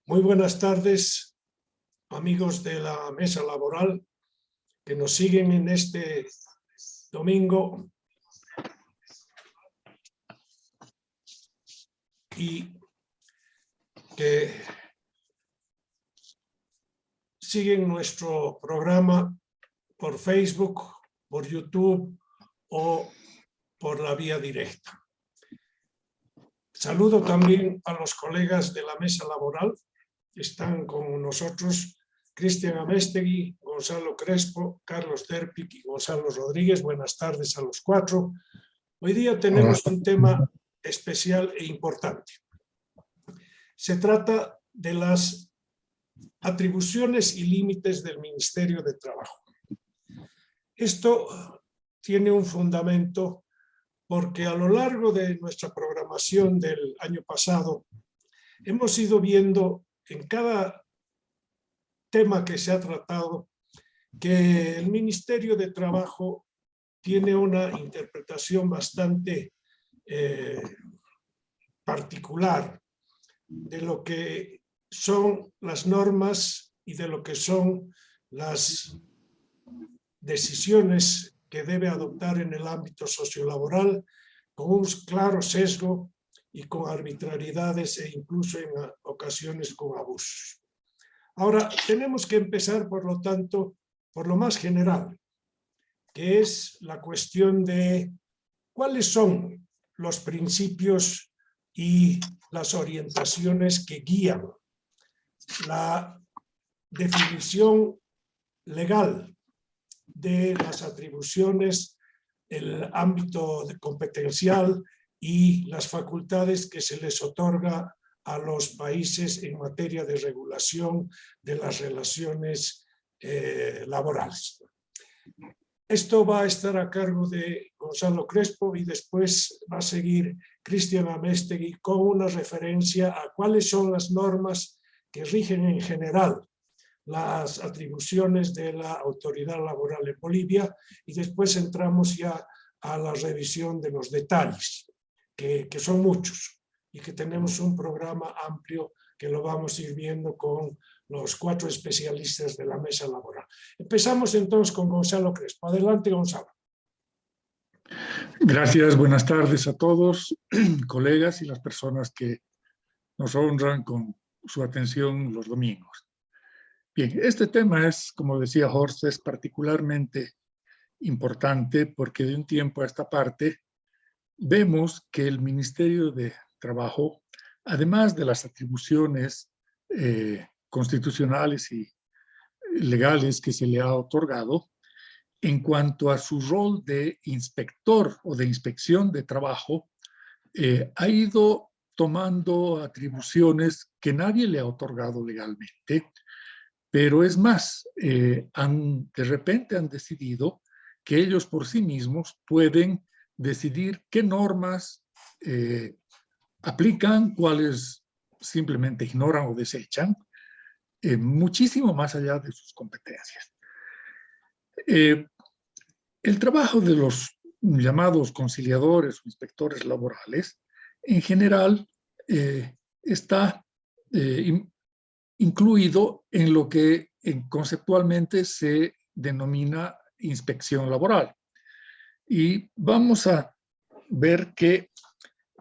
Muy buenas tardes, amigos de la mesa laboral que nos siguen en este domingo y que siguen nuestro programa por Facebook, por YouTube o por la vía directa. Saludo también a los colegas de la mesa laboral que están con nosotros: Cristian Améztegui, Gonzalo Crespo, Carlos Derpic y Gonzalo Rodríguez. Buenas tardes a los cuatro. Hoy día tenemos un tema especial e importante. Se trata de las atribuciones y límites del Ministerio de Trabajo. Esto tiene un fundamento porque a lo largo de nuestra programación del año pasado hemos ido viendo en cada tema que se ha tratado que el Ministerio de Trabajo tiene una interpretación bastante particular de lo que son las normas y de lo que son las decisiones que debe adoptar en el ámbito sociolaboral, con un claro sesgo y con arbitrariedades e incluso en ocasiones con abusos. Ahora, tenemos que empezar, por lo tanto, por lo más general, que es la cuestión de cuáles son los principios y las orientaciones que guían la definición legal de las atribuciones, el ámbito competencial y las facultades que se les otorga a los países en materia de regulación de las relaciones laborales. Esto va a estar a cargo de Gonzalo Crespo y después va a seguir Cristian Améztegui con una referencia a cuáles son las normas que rigen en general las atribuciones de la autoridad laboral en Bolivia, y después entramos ya a la revisión de los detalles, que son muchos y que tenemos un programa amplio que lo vamos a ir viendo con los cuatro especialistas de la mesa laboral. Empezamos entonces con Gonzalo Crespo. Adelante, Gonzalo. Gracias, buenas tardes a todos, colegas y las personas que nos honran con su atención los domingos. Bien, este tema es, como decía Horst, es particularmente importante porque de un tiempo a esta parte vemos que el Ministerio de Trabajo, además de las atribuciones constitucionales y legales que se le ha otorgado, en cuanto a su rol de inspector o de inspección de trabajo, ha ido tomando atribuciones que nadie le ha otorgado legalmente, pero es más, de repente han decidido que ellos por sí mismos pueden decidir qué normas aplican, cuáles simplemente ignoran o desechan, muchísimo más allá de sus competencias. El trabajo de los llamados conciliadores o inspectores laborales, en general, está incluido en lo que conceptualmente se denomina inspección laboral. Y vamos a ver que,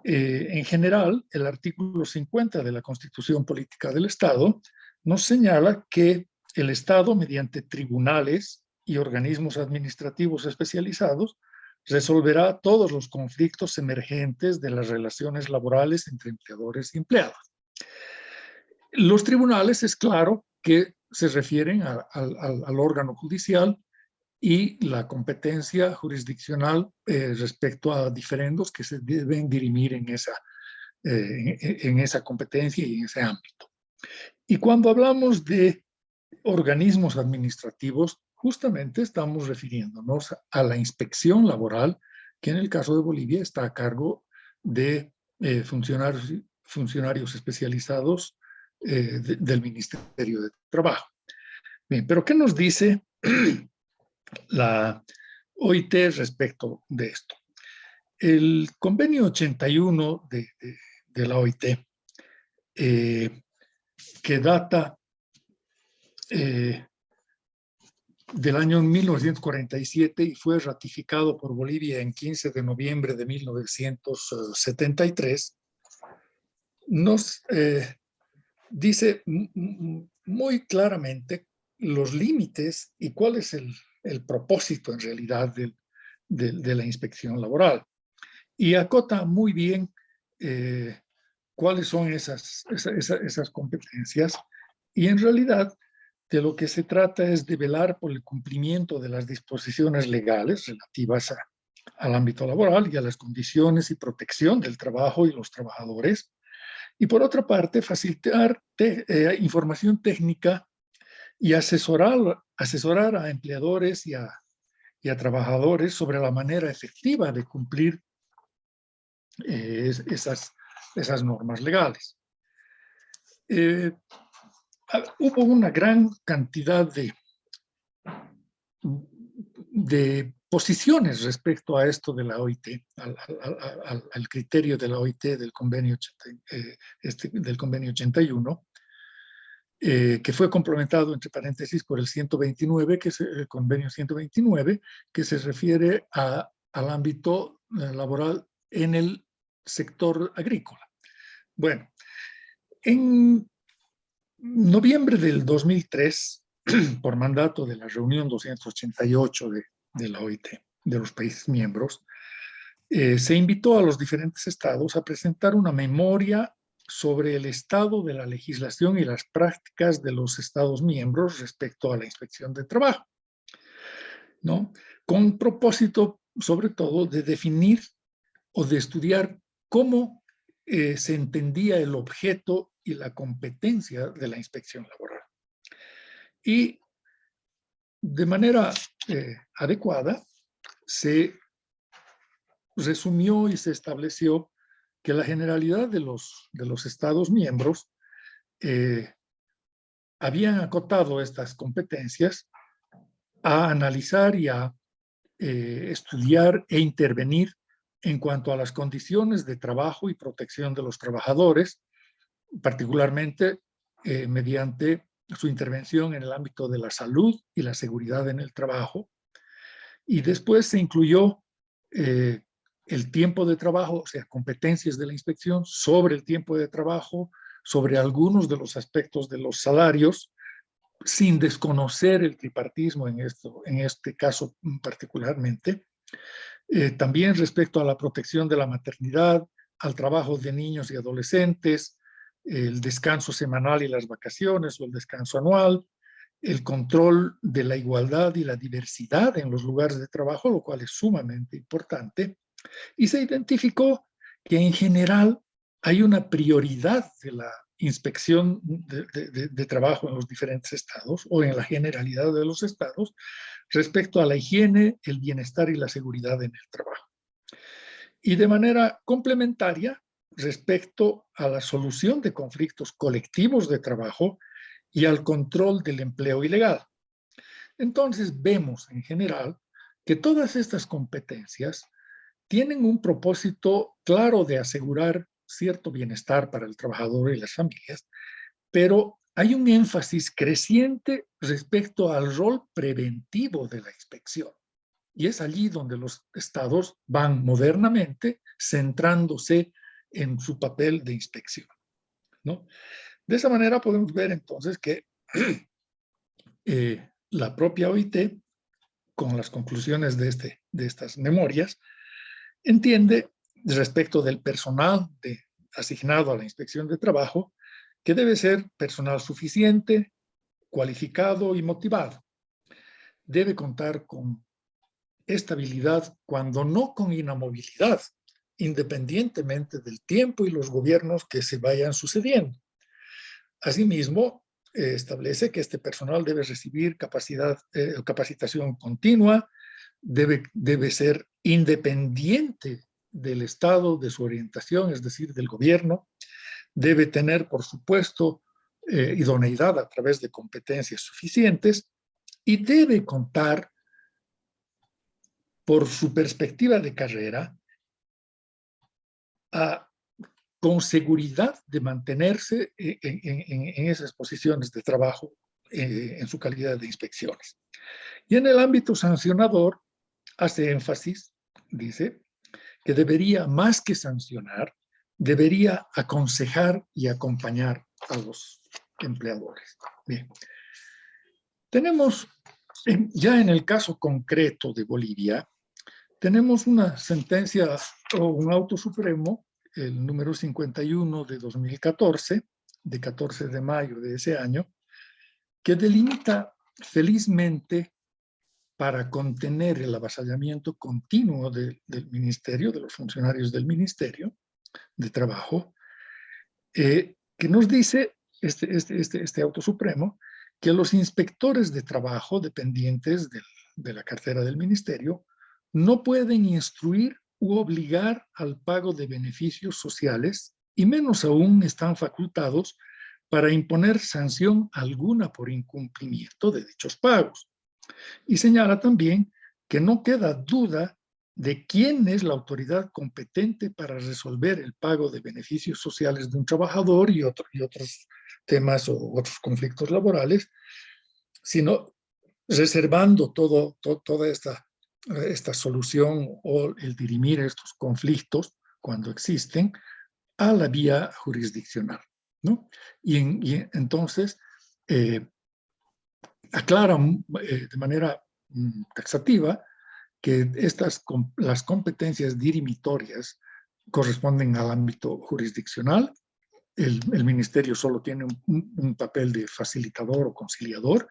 en general, el artículo 50 de la Constitución Política del Estado nos señala que el Estado, mediante tribunales y organismos administrativos especializados, resolverá todos los conflictos emergentes de las relaciones laborales entre empleadores y empleados. Los tribunales, es claro que se refieren al órgano judicial y la competencia jurisdiccional respecto a diferendos que se deben dirimir en esa competencia y en ese ámbito. Y cuando hablamos de organismos administrativos, justamente estamos refiriéndonos a la inspección laboral, que en el caso de Bolivia está a cargo de funcionarios especializados del Ministerio de Trabajo. Bien, pero ¿qué nos dice la OIT respecto de esto? El convenio 81 de la OIT que data del año 1947 y fue ratificado por Bolivia en 15 de noviembre de 1973, nos dice muy claramente los límites y cuál es el propósito en realidad de la inspección laboral. Y acota muy bien cuáles son esas competencias. Y en realidad de lo que se trata es de velar por el cumplimiento de las disposiciones legales relativas al ámbito laboral y a las condiciones y protección del trabajo y los trabajadores. Y por otra parte, facilitar información técnica y asesorar a empleadores y a trabajadores sobre la manera efectiva de cumplir esas normas legales. Hubo una gran cantidad de posiciones respecto a esto de la OIT, al criterio de la OIT del convenio, del convenio 81, que fue complementado, entre paréntesis, por el 129, que es el convenio 129, que se refiere al ámbito laboral en el sector agrícola. Bueno, en noviembre del 2003, por mandato de la reunión 288 de la OIT, de los países miembros, se invitó a los diferentes estados a presentar una memoria sobre el estado de la legislación y las prácticas de los estados miembros respecto a la inspección de trabajo, ¿no? Con propósito, sobre todo, de definir o de estudiar cómo se entendía el objeto y la competencia de la inspección laboral. Y de manera adecuada se resumió y se estableció que la generalidad de los estados miembros habían acotado estas competencias a analizar y a estudiar e intervenir en cuanto a las condiciones de trabajo y protección de los trabajadores, particularmente mediante su intervención en el ámbito de la salud y la seguridad en el trabajo. Y después se incluyó el tiempo de trabajo, o sea, competencias de la inspección sobre el tiempo de trabajo, sobre algunos de los aspectos de los salarios, sin desconocer el tripartismo en este caso particularmente. También respecto a la protección de la maternidad, al trabajo de niños y adolescentes, el descanso semanal y las vacaciones o el descanso anual, el control de la igualdad y la diversidad en los lugares de trabajo, lo cual es sumamente importante. Y se identificó que en general hay una prioridad de la inspección de trabajo en los diferentes estados o en la generalidad de los estados respecto a la higiene, el bienestar y la seguridad en el trabajo. Y de manera complementaria respecto a la solución de conflictos colectivos de trabajo y al control del empleo ilegal. Entonces vemos en general que todas estas competencias tienen un propósito claro de asegurar cierto bienestar para el trabajador y las familias, pero hay un énfasis creciente respecto al rol preventivo de la inspección. Y es allí donde los estados van modernamente centrándose en su papel de inspección, ¿no? De esa manera podemos ver entonces que la propia OIT, con las conclusiones de estas memorias, entiende respecto del personal asignado a la inspección de trabajo que debe ser personal suficiente, cualificado y motivado. Debe contar con estabilidad, cuando no con inamovilidad, independientemente del tiempo y los gobiernos que se vayan sucediendo. Asimismo, establece que este personal debe recibir capacitación continua, debe ser independiente del estado de su orientación, es decir, del gobierno, debe tener, por supuesto, idoneidad a través de competencias suficientes y debe contar, por su perspectiva de carrera, a con seguridad de mantenerse en esas posiciones de trabajo en su calidad de inspecciones. Y en el ámbito sancionador hace énfasis, dice, que debería, más que sancionar, debería aconsejar y acompañar a los empleadores. Bien. Tenemos, ya en el caso concreto de Bolivia, tenemos una sentencia o un auto supremo, el número 51 de 2014, de 14 de mayo de ese año, que delimita felizmente para contener el avasallamiento continuo del ministerio, de los funcionarios del Ministerio de Trabajo, que nos dice este auto supremo que los inspectores de trabajo dependientes de la cartera del ministerio no pueden instruir u obligar al pago de beneficios sociales y menos aún están facultados para imponer sanción alguna por incumplimiento de dichos pagos. Y señala también que no queda duda de quién es la autoridad competente para resolver el pago de beneficios sociales de un trabajador y otros temas o otros conflictos laborales, sino reservando toda esta solución o el dirimir estos conflictos cuando existen a la vía jurisdiccional, ¿no? Y entonces aclara de manera taxativa que las competencias dirimitorias corresponden al ámbito jurisdiccional. El ministerio solo tiene un papel de facilitador o conciliador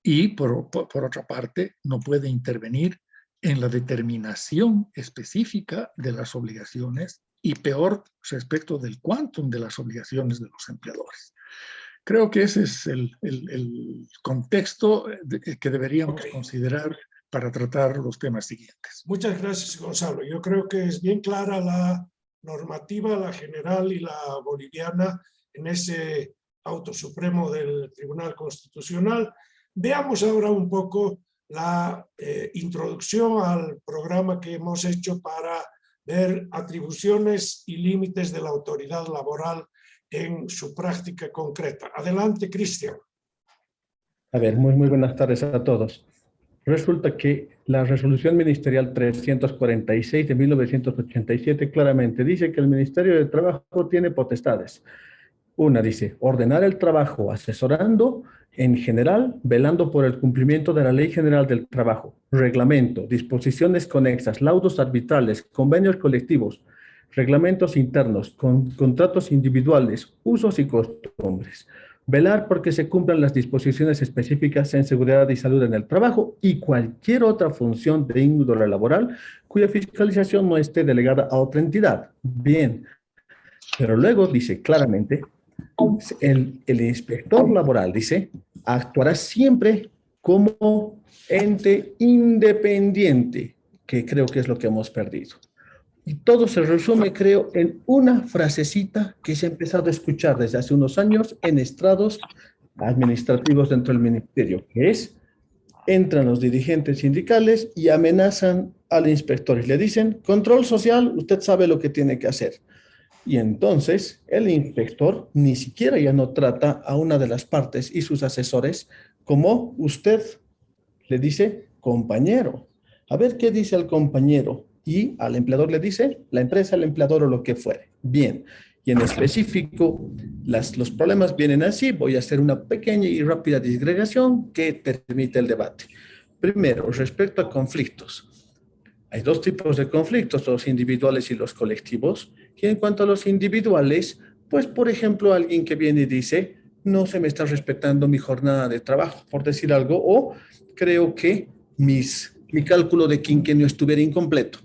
y por otra parte no puede intervenir en la determinación específica de las obligaciones y peor respecto del quantum de las obligaciones de los empleadores. Creo que ese es el contexto que deberíamos considerar para tratar los temas siguientes. Muchas gracias, Gonzalo. Yo creo que es bien clara la normativa, la general y la boliviana, en ese auto supremo del Tribunal Constitucional. Veamos ahora un poco la introducción al programa que hemos hecho para ver atribuciones y límites de la autoridad laboral en su práctica concreta. Adelante, Cristian. A ver, muy buenas tardes a todos. Resulta que la resolución ministerial 346 de 1987 claramente dice que el Ministerio de Trabajo tiene potestades. Una dice, ordenar el trabajo asesorando en general, velando por el cumplimiento de la Ley General del Trabajo, reglamento, disposiciones conexas, laudos arbitrales, convenios colectivos, reglamentos internos, contratos individuales, usos y costumbres. Velar porque se cumplan las disposiciones específicas en seguridad y salud en el trabajo y cualquier otra función de índole laboral cuya fiscalización no esté delegada a otra entidad. Bien, pero luego dice claramente, el inspector laboral, dice, actuará siempre como ente independiente, que creo que es lo que hemos perdido. Y todo se resume, creo, en una frasecita que se ha empezado a escuchar desde hace unos años en estrados administrativos dentro del ministerio, que es, entran los dirigentes sindicales y amenazan al inspector y le dicen, control social, usted sabe lo que tiene que hacer. Y entonces el inspector ni siquiera ya no trata a una de las partes y sus asesores como usted, le dice compañero. A ver qué dice el compañero. Y al empleador le dice la empresa, el empleador o lo que fuere. Bien, y en específico los problemas vienen así. Voy a hacer una pequeña y rápida disgregación que permite el debate. Primero, respecto a conflictos. Hay dos tipos de conflictos, los individuales y los colectivos. Y en cuanto a los individuales, pues por ejemplo alguien que viene y dice no se me está respetando mi jornada de trabajo, por decir algo, o creo que mi cálculo de quinquenio estuviera incompleto.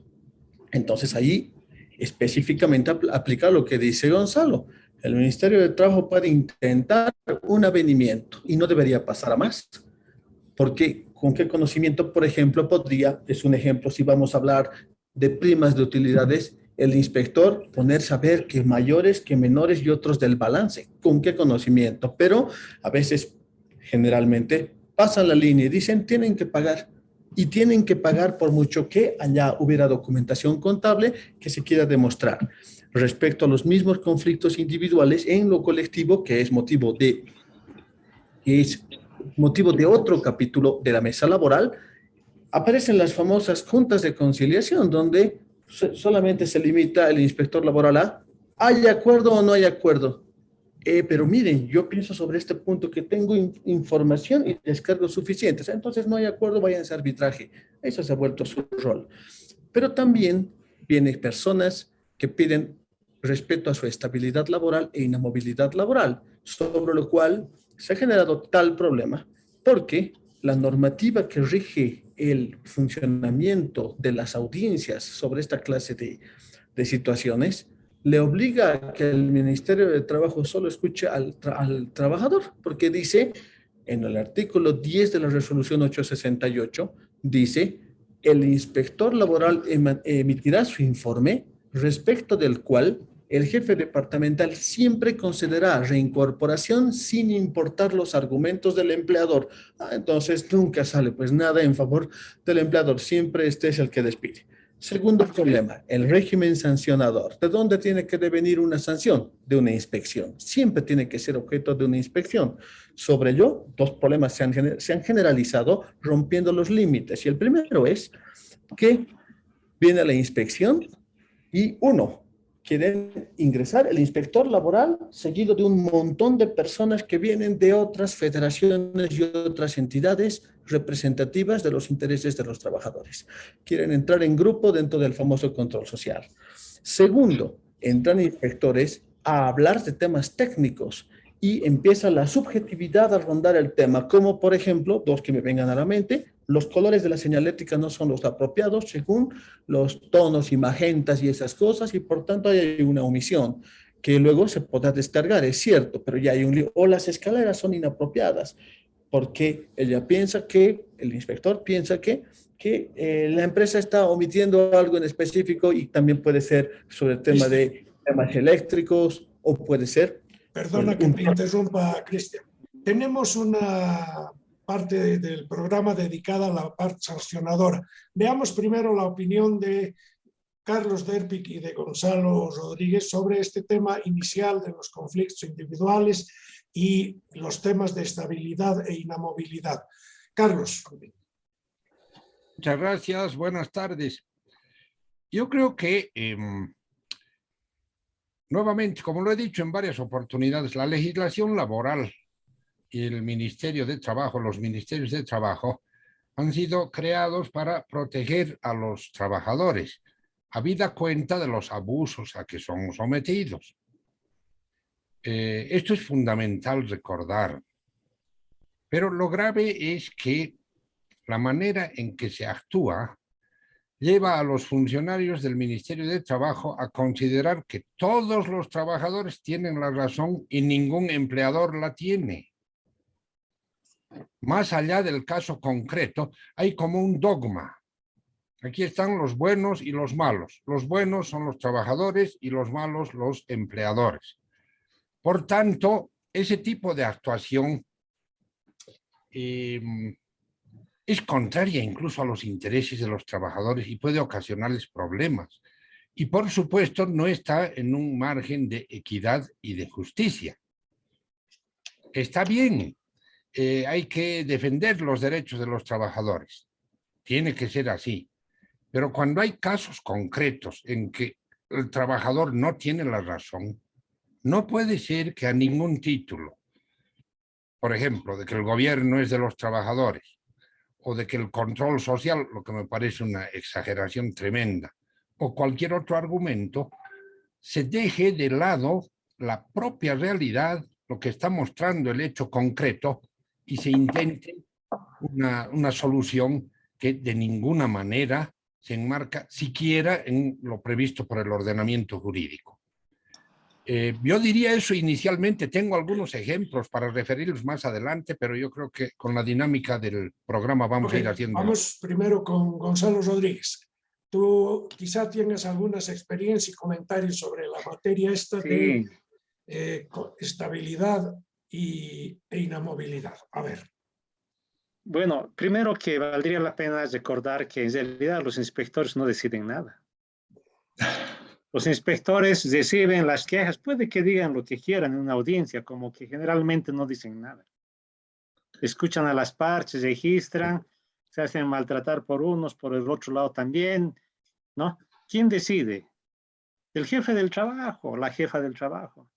Entonces ahí específicamente aplica lo que dice Gonzalo. El Ministerio de Trabajo puede intentar un avenimiento y no debería pasar a más. Porque con qué conocimiento, por ejemplo, podría, es un ejemplo, si vamos a hablar de primas de utilidades, el inspector ponerse a ver que mayores, que menores y otros del balance. ¿Con qué conocimiento? Pero a veces, generalmente, pasan la línea y dicen, tienen que pagar. Y tienen que pagar por mucho que allá hubiera documentación contable que se quiera demostrar. respecto a los mismos conflictos individuales en lo colectivo, que es motivo de otro capítulo de la mesa laboral, aparecen las famosas juntas de conciliación, donde solamente se limita el inspector laboral a ¿hay acuerdo o no hay acuerdo? Pero miren, yo pienso sobre este punto que tengo información y descargos suficientes, entonces no hay acuerdo, vayan a arbitraje. Eso se ha vuelto su rol. Pero también vienen personas que piden respeto a su estabilidad laboral e inamovilidad laboral, sobre lo cual se ha generado tal problema, porque la normativa que rige el funcionamiento de las audiencias sobre esta clase de situaciones le obliga a que el Ministerio de Trabajo solo escuche al trabajador, porque dice, en el artículo 10 de la resolución 868, dice, el inspector laboral emitirá su informe respecto del cual el jefe departamental siempre concederá reincorporación sin importar los argumentos del empleador. Entonces nunca sale pues nada en favor del empleador, siempre este es el que despide. Segundo problema, el régimen sancionador. ¿De dónde tiene que devenir una sanción? De una inspección. Siempre tiene que ser objeto de una inspección. Sobre ello, dos problemas se han generalizado rompiendo los límites. Y el primero es que viene la inspección y quieren ingresar el inspector laboral seguido de un montón de personas que vienen de otras federaciones y otras entidades representativas de los intereses de los trabajadores. Quieren entrar en grupo dentro del famoso control social. Segundo, entran inspectores a hablar de temas técnicos y empieza la subjetividad a rondar el tema, como por ejemplo, dos que me vengan a la mente, los colores de la señalética no son los apropiados según los tonos y magentas y esas cosas, y por tanto hay una omisión que luego se podrá descargar, es cierto, pero ya hay un lío. O las escaleras son inapropiadas, porque el inspector piensa que la empresa está omitiendo algo en específico y también puede ser sobre el tema de temas eléctricos o puede ser... Perdona que te interrumpa, Cristian. Tenemos una parte del programa dedicada a la parte sancionadora. Veamos primero la opinión de Carlos Derpic y de Gonzalo Rodríguez sobre este tema inicial de los conflictos individuales y los temas de estabilidad e inamovilidad. Carlos. Muchas gracias, buenas tardes. Yo creo que, nuevamente, como lo he dicho en varias oportunidades, la legislación laboral y el Ministerio de Trabajo, los ministerios de trabajo, han sido creados para proteger a los trabajadores, habida cuenta de los abusos a que son sometidos. Esto es fundamental recordar. Pero lo grave es que la manera en que se actúa lleva a los funcionarios del Ministerio de Trabajo a considerar que todos los trabajadores tienen la razón y ningún empleador la tiene. Más allá del caso concreto, hay como un dogma. Aquí están los buenos y los malos. Los buenos son los trabajadores y los malos los empleadores. Por tanto, ese tipo de actuación es contraria incluso a los intereses de los trabajadores y puede ocasionarles problemas. Y por supuesto no está en un margen de equidad y de justicia. Está bien, hay que defender los derechos de los trabajadores. Tiene que ser así. Pero cuando hay casos concretos en que el trabajador no tiene la razón, no puede ser que a ningún título, por ejemplo, de que el gobierno es de los trabajadores, o de que el control social, lo que me parece una exageración tremenda, o cualquier otro argumento, se deje de lado la propia realidad, lo que está mostrando el hecho concreto, y se intente una solución que de ninguna manera se enmarca siquiera en lo previsto por el ordenamiento jurídico. Yo diría eso inicialmente, tengo algunos ejemplos para referirlos más adelante, pero yo creo que con la dinámica del programa vamos a ir haciendo. Vamos primero con Gonzalo Rodríguez. Tú quizá tienes algunas experiencias y comentarios sobre la materia esta de estabilidad e inamovilidad. A ver. Bueno, primero que valdría la pena recordar que en realidad los inspectores no deciden nada. Los inspectores reciben las quejas, puede que digan lo que quieran en una audiencia, como que generalmente no dicen nada. Escuchan a las partes, registran, se hacen maltratar por unos, por el otro lado también, ¿no? ¿Quién decide? El jefe del trabajo, la jefa del trabajo.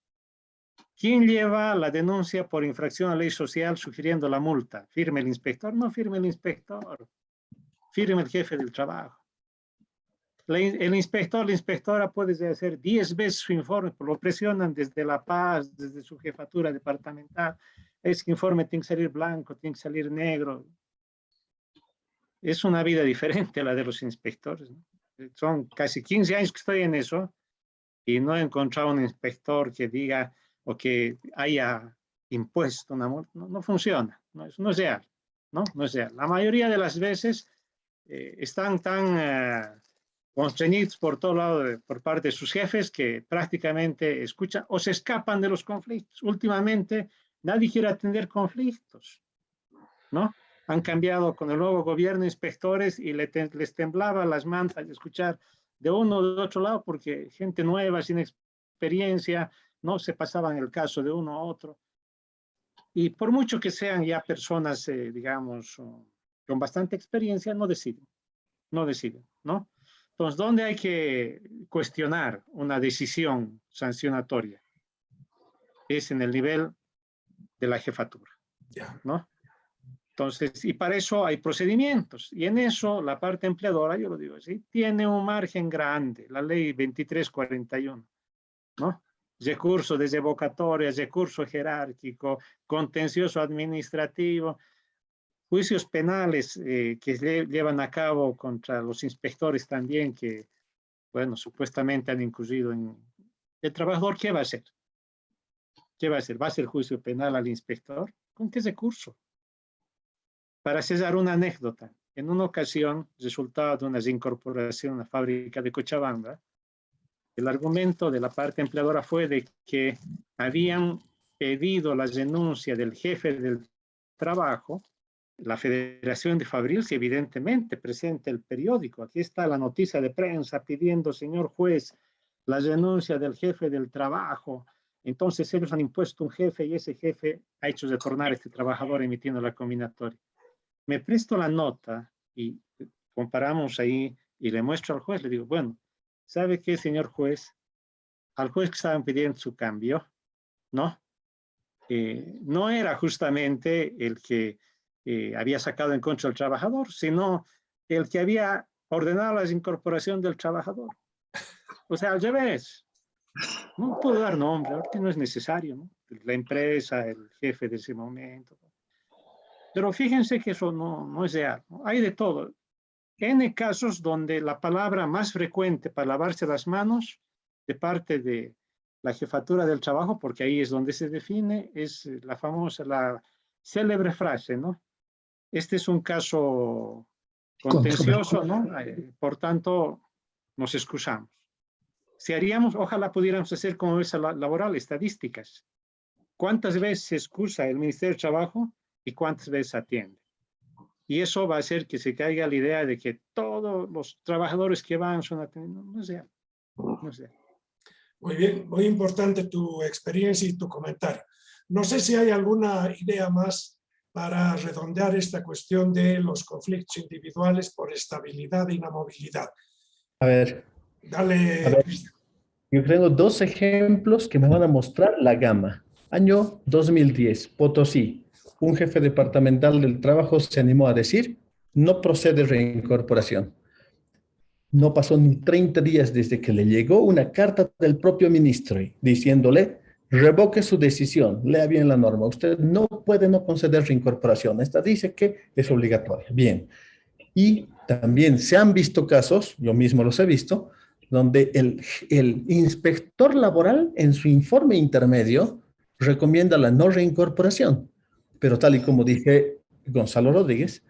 ¿Quién lleva la denuncia por infracción a ley social sugiriendo la multa? ¿Firme el inspector? No firme el inspector. Firme el jefe del trabajo. El inspector, la inspectora puede hacer 10 veces su informe, lo presionan desde La Paz, desde su jefatura departamental. Ese informe tiene que salir blanco, tiene que salir negro. Es una vida diferente a la de los inspectores, ¿no? Son casi 15 años que estoy en eso y no he encontrado un inspector que diga o que haya impuesto una multa. No, no funciona, no es real, ¿no? No es real. La mayoría de las veces están tan constreñidos por todo lado por parte de sus jefes que prácticamente escuchan o se escapan de los conflictos. Últimamente nadie quiere atender conflictos, ¿no? Han cambiado con el nuevo gobierno inspectores y les temblaba las mantas de escuchar de uno o de otro lado porque gente nueva, sin experiencia, no se pasaban el caso de uno a otro. Y por mucho que sean ya personas, digamos, con bastante experiencia, no deciden, ¿no? Entonces, ¿dónde hay que cuestionar una decisión sancionatoria? Es en el nivel de la jefatura, ¿no? Entonces, y para eso hay procedimientos. Y en eso la parte empleadora, yo lo digo así, tiene un margen grande, la ley 2341, ¿no? Recurso de revocatoria, recurso jerárquico, contencioso administrativo, juicios penales que llevan a cabo contra los inspectores también que, bueno, supuestamente han incurrido en... ¿El trabajador qué va a hacer? ¿Qué va a hacer? ¿Va a hacer juicio penal al inspector? ¿Con qué recurso? Para cerrar una anécdota, en una ocasión, resultado de una reincorporación a la fábrica de Cochabamba, el argumento de la parte empleadora fue de que habían pedido la renuncia del jefe del trabajo, la Federación de Fabriles, evidentemente presenta el periódico. Aquí está la noticia de prensa pidiendo, señor juez, la renuncia del jefe del trabajo. Entonces ellos han impuesto un jefe y ese jefe ha hecho retornar a este trabajador emitiendo la combinatoria. Me presto la nota y comparamos ahí y le muestro al juez, le digo, bueno, ¿sabe qué, señor juez? Al juez que estaban pidiendo su cambio, ¿no? No era justamente el que había sacado en contra del trabajador, sino el que había ordenado la incorporación del trabajador. O sea, al revés. No puedo dar nombre, ahorita no es necesario, ¿no? La empresa, el jefe de ese momento. Pero fíjense que eso no es real, ¿no? Hay de todo. N casos donde la palabra más frecuente para lavarse las manos de parte de la jefatura del trabajo, porque ahí es donde se define, es la famosa, la célebre frase, ¿no? Este es un caso contencioso, ¿no? Por tanto, nos excusamos. Si haríamos, ojalá pudiéramos hacer como mesa laboral, estadísticas. ¿Cuántas veces se excusa el Ministerio de Trabajo y cuántas veces atiende? Y eso va a hacer que se caiga la idea de que todos los trabajadores que van son atendidos. No es real. No es real. Muy bien, muy importante tu experiencia y tu comentario. No sé si hay alguna idea más para redondear esta cuestión de los conflictos individuales por estabilidad e inamovilidad. A ver, Dale. yo tengo dos ejemplos que me van a mostrar la gama. Año 2010, Potosí. Un jefe departamental del trabajo se animó a decir, no procede reincorporación. No pasó ni 30 días desde que le llegó una carta del propio ministro diciéndole, revoque su decisión, lea bien la norma. Usted no puede no conceder reincorporación. Esta dice que es obligatoria. Bien. Y también se han visto casos, yo mismo los he visto, donde el inspector laboral en su informe intermedio recomienda la no reincorporación. Pero tal y como dije Gonzalo Rodríguez,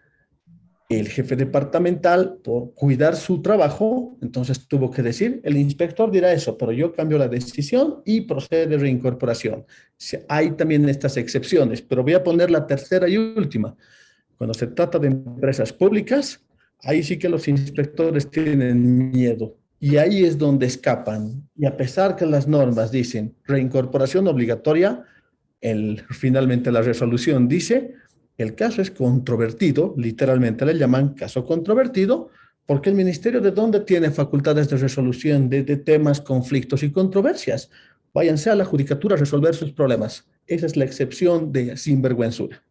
el jefe departamental, por cuidar su trabajo, entonces tuvo que decir, el inspector dirá eso, pero yo cambio la decisión y procede de reincorporación. Hay también estas excepciones, pero voy a poner la tercera y última. Cuando se trata de empresas públicas, ahí sí que los inspectores tienen miedo. Y ahí es donde escapan. Y a pesar que las normas dicen reincorporación obligatoria, finalmente la resolución dice, el caso es controvertido, literalmente le llaman caso controvertido, porque el Ministerio ¿de dónde tiene facultades de resolución de temas, conflictos y controversias? Váyanse a la judicatura a resolver sus problemas. Esa es la excepción de sinvergüenzura.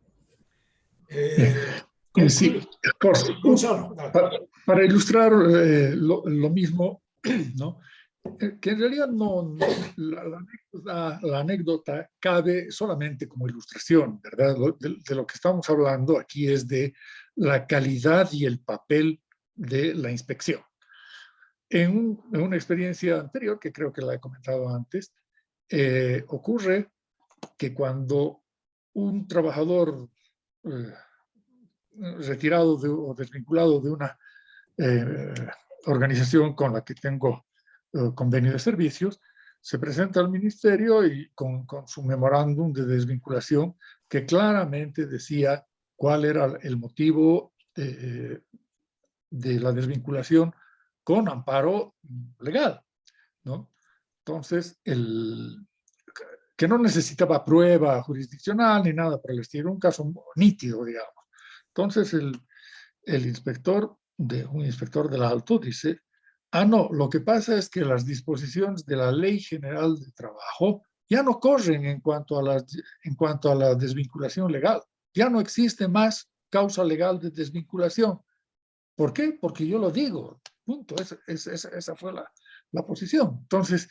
Sí, Jorge, Gonzalo, dale. para ilustrar lo mismo, ¿no? Que en realidad la anécdota cabe solamente como ilustración, ¿verdad? De lo que estamos hablando aquí es de la calidad y el papel de la inspección. En una experiencia anterior, que creo que la he comentado antes, ocurre que cuando un trabajador retirado o desvinculado de una organización con la que tengo convenio de servicios, se presenta al ministerio y con su memorándum de desvinculación que claramente decía cuál era el motivo de la desvinculación con amparo legal, ¿no? Entonces, que no necesitaba prueba jurisdiccional ni nada por el estilo, un caso nítido, digamos. Entonces, un inspector del Alto dice, no, lo que pasa es que las disposiciones de la Ley General de Trabajo ya no corren en cuanto a la desvinculación legal. Ya no existe más causa legal de desvinculación. ¿Por qué? Porque yo lo digo. Punto. Esa fue la posición. Entonces,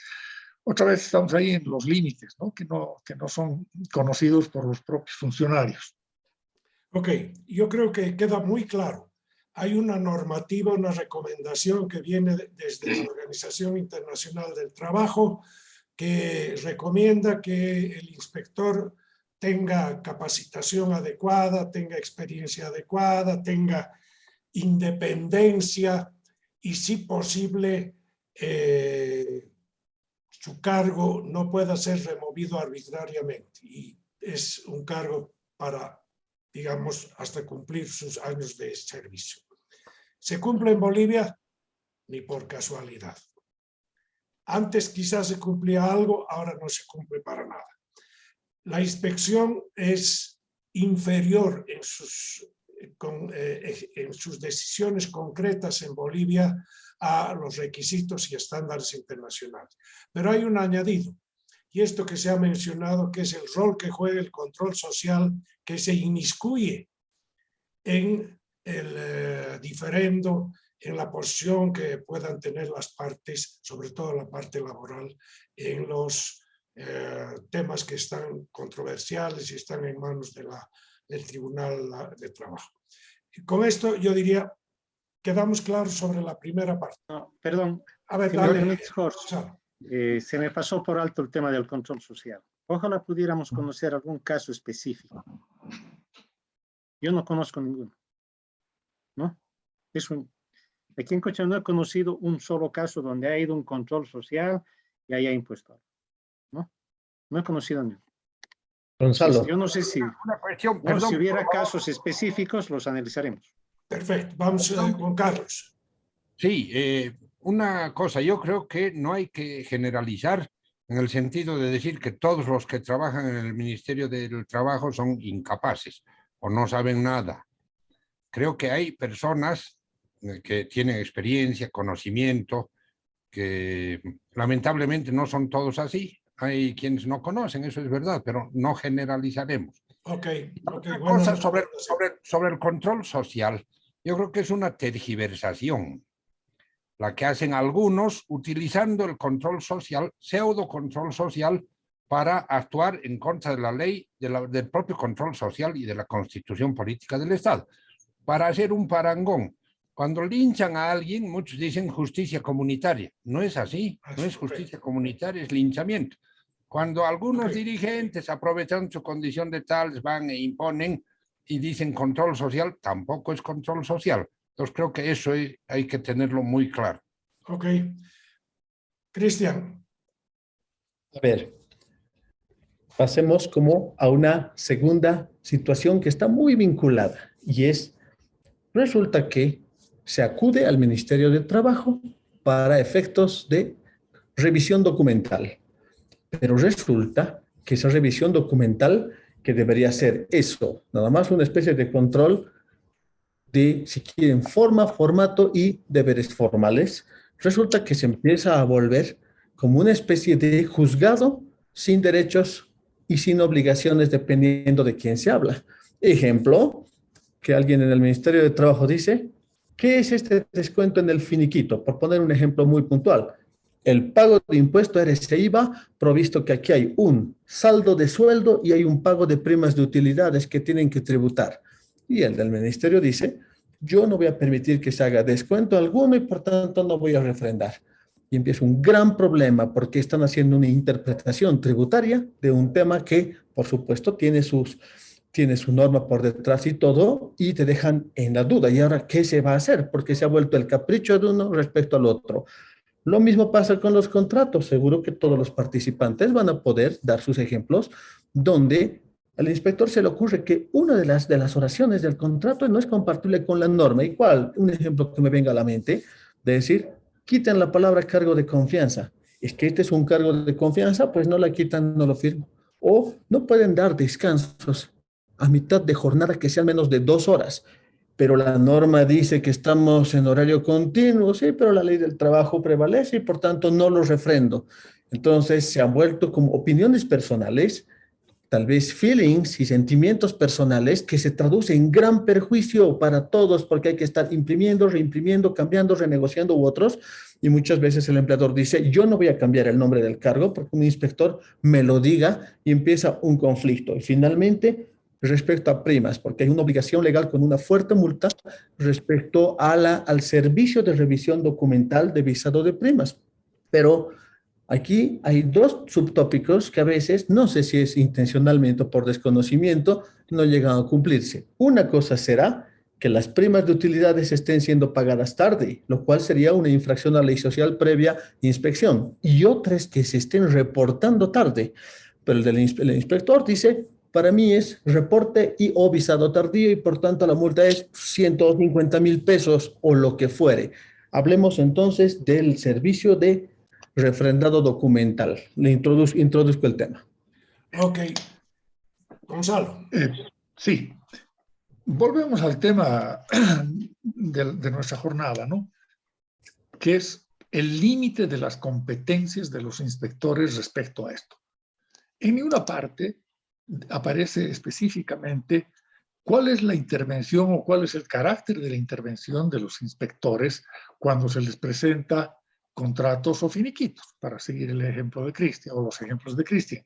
otra vez estamos ahí en los límites, ¿no? Que no son conocidos por los propios funcionarios. Ok, yo creo que queda muy claro. Hay una normativa, una recomendación que viene desde la Organización Internacional del Trabajo que recomienda que el inspector tenga capacitación adecuada, tenga experiencia adecuada, tenga independencia y, si posible, su cargo no pueda ser removido arbitrariamente. Y es un cargo para, digamos, hasta cumplir sus años de servicio. ¿Se cumple en Bolivia? Ni por casualidad. Antes quizás se cumplía algo, ahora no se cumple para nada. La inspección es inferior en sus decisiones concretas en Bolivia a los requisitos y estándares internacionales. Pero hay un añadido, y esto que se ha mencionado, que es el rol que juega el control social, que se inmiscuye en el diferendo, en la posición que puedan tener las partes, sobre todo la parte laboral, en los temas que están controversiales y están en manos del Tribunal de Trabajo. Y con esto yo diría, quedamos claros sobre la primera parte. No, perdón. A ver, dale, Jorge. Se me pasó por alto el tema del control social. Ojalá pudiéramos conocer algún caso específico. Yo no conozco ninguno. ¿No? Aquí en Cocha no he conocido un solo caso donde ha ido un control social y haya impuesto. No he conocido ninguno. Gonzalo. Yo no sé si, perdón, si hubiera casos específicos, los analizaremos. Perfecto, vamos con Carlos. Sí, una cosa, yo creo que no hay que generalizar en el sentido de decir que todos los que trabajan en el Ministerio del Trabajo son incapaces o no saben nada. Creo que hay personas que tienen experiencia, conocimiento, que lamentablemente no son todos así. Hay quienes no conocen, eso es verdad, pero no generalizaremos. Otra cosa sobre el control social, yo creo que es una tergiversación la que hacen algunos utilizando el control social, pseudo control social, para actuar en contra de la ley, del propio control social y de la constitución política del Estado, para hacer un parangón. Cuando linchan a alguien, muchos dicen justicia comunitaria. No es así, no es justicia comunitaria, es linchamiento. Cuando algunos dirigentes, aprovechan su condición de tales, van e imponen y dicen control social, tampoco es control social. Entonces creo que eso hay que tenerlo muy claro. Ok. Cristian. A ver, pasemos como a una segunda situación que está muy vinculada y es, resulta que se acude al Ministerio de Trabajo para efectos de revisión documental. Pero resulta que esa revisión documental, que debería ser eso, nada más una especie de control de, si quieren, forma, formato y deberes formales, resulta que se empieza a volver como una especie de juzgado sin derechos y sin obligaciones dependiendo de quién se habla. Ejemplo, que alguien en el Ministerio de Trabajo dice, ¿qué es este descuento en el finiquito? Por poner un ejemplo muy puntual. El pago de impuesto RC/IVA, provisto que aquí hay un saldo de sueldo y hay un pago de primas de utilidades que tienen que tributar. Y el del ministerio dice, yo no voy a permitir que se haga descuento alguno y por tanto no voy a refrendar. Y empieza un gran problema porque están haciendo una interpretación tributaria de un tema que, por supuesto, tiene su norma por detrás y todo, y te dejan en la duda. ¿Y ahora qué se va a hacer? Porque se ha vuelto el capricho de uno respecto al otro. Lo mismo pasa con los contratos. Seguro que todos los participantes van a poder dar sus ejemplos donde al inspector se le ocurre que una de las oraciones del contrato no es compatible con la norma. ¿Y cuál? Un ejemplo que me venga a la mente, de decir, quiten la palabra cargo de confianza. Es que este es un cargo de confianza, pues no la quitan, no lo firmo. O no pueden dar descansos a mitad de jornada que sean menos de 2 horas. Pero la norma dice que estamos en horario continuo, sí, pero la ley del trabajo prevalece y por tanto no lo refrendo. Entonces se han vuelto como opiniones personales, tal vez feelings y sentimientos personales que se traducen en gran perjuicio para todos porque hay que estar imprimiendo, reimprimiendo, cambiando, renegociando u otros. Y muchas veces el empleador dice, yo no voy a cambiar el nombre del cargo porque un inspector me lo diga y empieza un conflicto. Y finalmente, respecto a primas, porque hay una obligación legal con una fuerte multa respecto a al servicio de revisión documental de visado de primas. Pero aquí hay 2 subtópicos que a veces, no sé si es intencionalmente o por desconocimiento, no llegan a cumplirse. Una cosa será que las primas de utilidades estén siendo pagadas tarde, lo cual sería una infracción a la ley social previa inspección. Y otra es que se estén reportando tarde. Pero el inspector dice, para mí es reporte y o visado tardío y por tanto la multa es 150,000 pesos o lo que fuere. Hablemos entonces del servicio de refrendado documental. Le introduzco el tema. Ok. Gonzalo. Sí. Volvemos al tema de nuestra jornada, ¿no? Que es el límite de las competencias de los inspectores respecto a esto. En ninguna parte aparece específicamente cuál es la intervención o cuál es el carácter de la intervención de los inspectores cuando se les presenta contratos o finiquitos, para seguir el ejemplo de Cristian o los ejemplos de Cristian.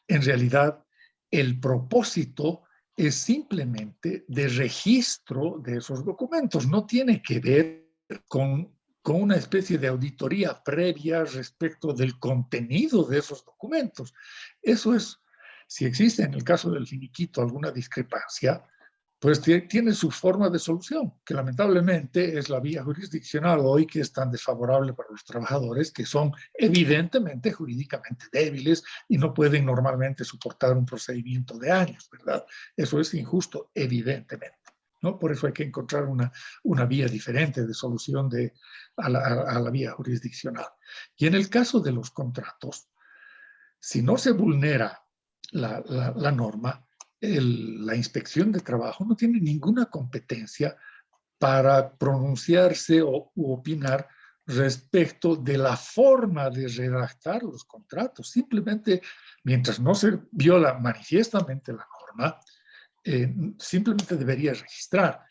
En realidad, el propósito es simplemente de registro de esos documentos. No tiene que ver con una especie de auditoría previa respecto del contenido de esos documentos. Eso es, si existe en el caso del finiquito alguna discrepancia, pues tiene su forma de solución, que lamentablemente es la vía jurisdiccional hoy que es tan desfavorable para los trabajadores, que son evidentemente jurídicamente débiles y no pueden normalmente soportar un procedimiento de años, ¿verdad? Eso es injusto, evidentemente, ¿no? Por eso hay que encontrar una vía diferente de solución a la vía jurisdiccional. Y en el caso de los contratos, si no se vulnera la norma, la inspección de trabajo no tiene ninguna competencia para pronunciarse u opinar respecto de la forma de redactar los contratos. Simplemente, mientras no se viola manifiestamente la norma, simplemente debería registrar.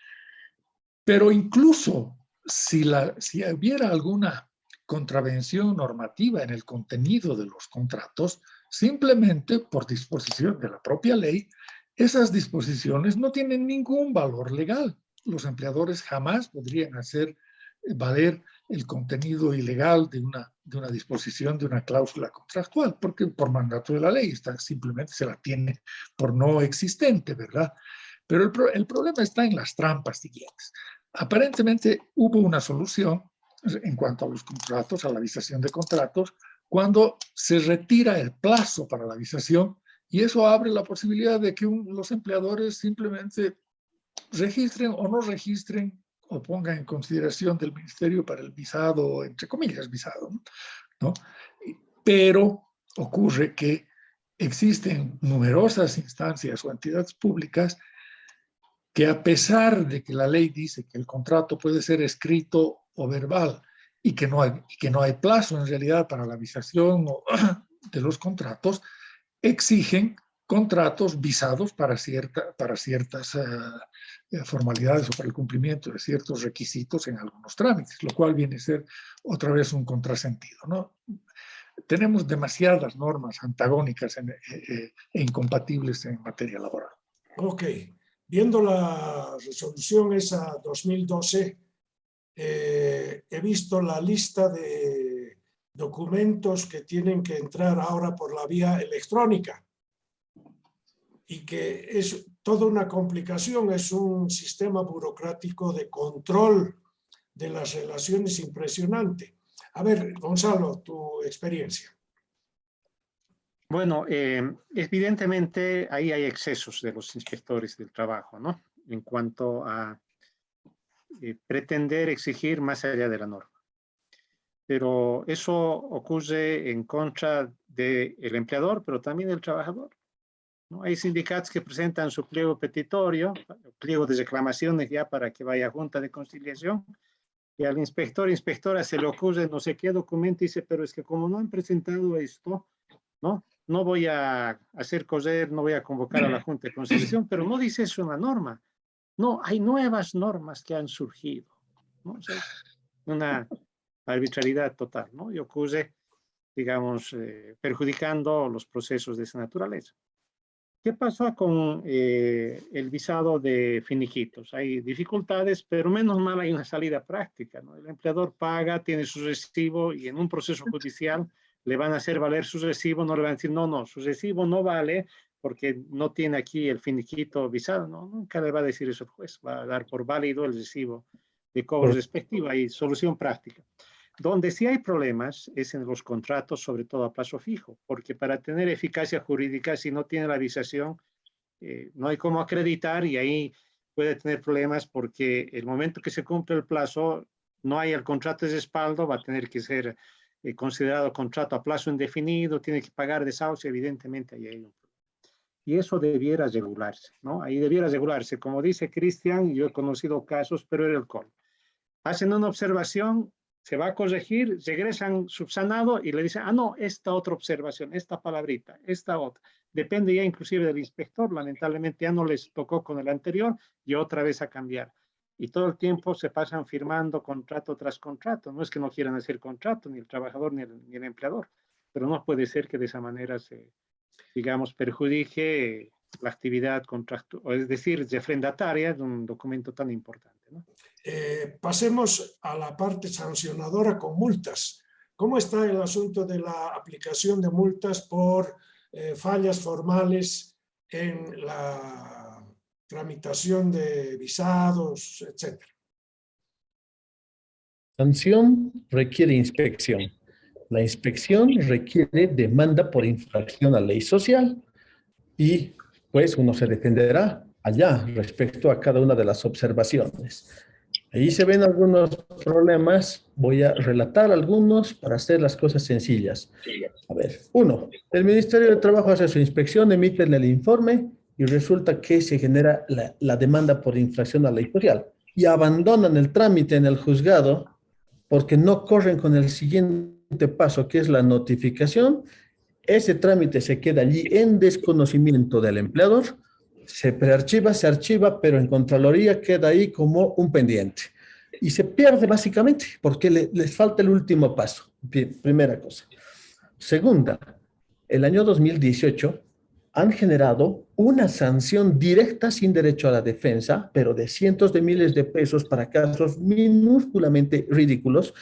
Pero incluso si hubiera alguna contravención normativa en el contenido de los contratos, simplemente por disposición de la propia ley, esas disposiciones no tienen ningún valor legal. Los empleadores jamás podrían hacer valer el contenido ilegal de una disposición, de una cláusula contractual, porque por mandato de la ley simplemente se la tiene por no existente, ¿verdad? Pero el problema está en las trampas siguientes. Aparentemente hubo una solución en cuanto a los contratos, a la visación de contratos, cuando se retira el plazo para la visación, y eso abre la posibilidad de que los empleadores simplemente registren o no registren o ponga en consideración del ministerio para el visado, entre comillas, visado, ¿no? Pero ocurre que existen numerosas instancias o entidades públicas que, a pesar de que la ley dice que el contrato puede ser escrito o verbal y que no hay plazo en realidad para la visación de los contratos, exigen contratos visados para ciertas formalidades o para el cumplimiento de ciertos requisitos en algunos trámites, lo cual viene a ser otra vez un contrasentido, ¿no? Tenemos demasiadas normas antagónicas e incompatibles en materia laboral. Ok. Viendo la resolución esa 2012, he visto la lista de documentos que tienen que entrar ahora por la vía electrónica y que es toda una complicación, es un sistema burocrático de control de las relaciones impresionante. A ver, Gonzalo, tu experiencia. Bueno, evidentemente ahí hay excesos de los inspectores del trabajo, ¿no? En cuanto a pretender exigir más allá de la norma. Pero eso ocurre en contra del empleador, pero también del trabajador, ¿no? Hay sindicatos que presentan su pliego petitorio, pliego de reclamaciones ya para que vaya a junta de conciliación, y al inspector, inspectora se le ocurre no sé qué documento y dice, pero es que como no han presentado esto, ¿no? No voy a hacer correr, no voy a convocar a la junta de conciliación, pero no dice eso en la norma. No, hay nuevas normas que han surgido, ¿no? O sea, una arbitrariedad total, ¿no? Y ocurre, digamos, perjudicando los procesos de esa naturaleza. ¿Qué pasa con el visado de finiquitos? Hay dificultades, pero menos mal hay una salida práctica, ¿no? El empleador paga, tiene su recibo y en un proceso judicial le van a hacer valer su recibo, no le van a decir, no, su recibo no vale porque no tiene aquí el finiquito visado, ¿no? Nunca le va a decir eso el juez, va a dar por válido el recibo de cobro respectivo. Hay solución práctica. Donde sí hay problemas es en los contratos, sobre todo a plazo fijo, porque para tener eficacia jurídica, si no tiene la visación, no hay cómo acreditar y ahí puede tener problemas porque el momento que se cumple el plazo, no hay el contrato de respaldo, va a tener que ser considerado contrato a plazo indefinido, tiene que pagar desahucio, evidentemente ahí hay un problema. Y eso debiera regularse, ¿no? Ahí debiera regularse. Como dice Cristian, yo he conocido casos, pero era el colmo. Hacen una observación, se va a corregir, regresan subsanado y le dicen, no, esta otra observación, esta palabrita, esta otra. Depende ya inclusive del inspector, lamentablemente ya no les tocó con el anterior y otra vez a cambiar. Y todo el tiempo se pasan firmando contrato tras contrato. No es que no quieran hacer contrato, ni el trabajador ni el empleador, pero no puede ser que de esa manera se, digamos, perjudique la actividad contractual, es decir, refrendataria de un documento tan importante, ¿no? Pasemos a la parte sancionadora con multas. ¿Cómo está el asunto de la aplicación de multas por fallas formales en la tramitación de visados, etcétera? Sanción requiere inspección. La inspección requiere demanda por infracción a ley social y pues uno se defenderá allá respecto a cada una de las observaciones. Ahí se ven algunos problemas, voy a relatar algunos para hacer las cosas sencillas. A ver, 1. El Ministerio de Trabajo hace su inspección, emite el informe y resulta que se genera la demanda por infracción a ley social y abandonan el trámite en el juzgado porque no corren con el siguiente paso, que es la notificación. Ese trámite se queda allí en desconocimiento del empleador, se prearchiva, se archiva, pero en Contraloría queda ahí como un pendiente. Y se pierde básicamente porque les falta el último paso. Primera cosa. Segunda, el año 2018 han generado una sanción directa sin derecho a la defensa, pero de cientos de miles de pesos para casos minúsculamente ridículos.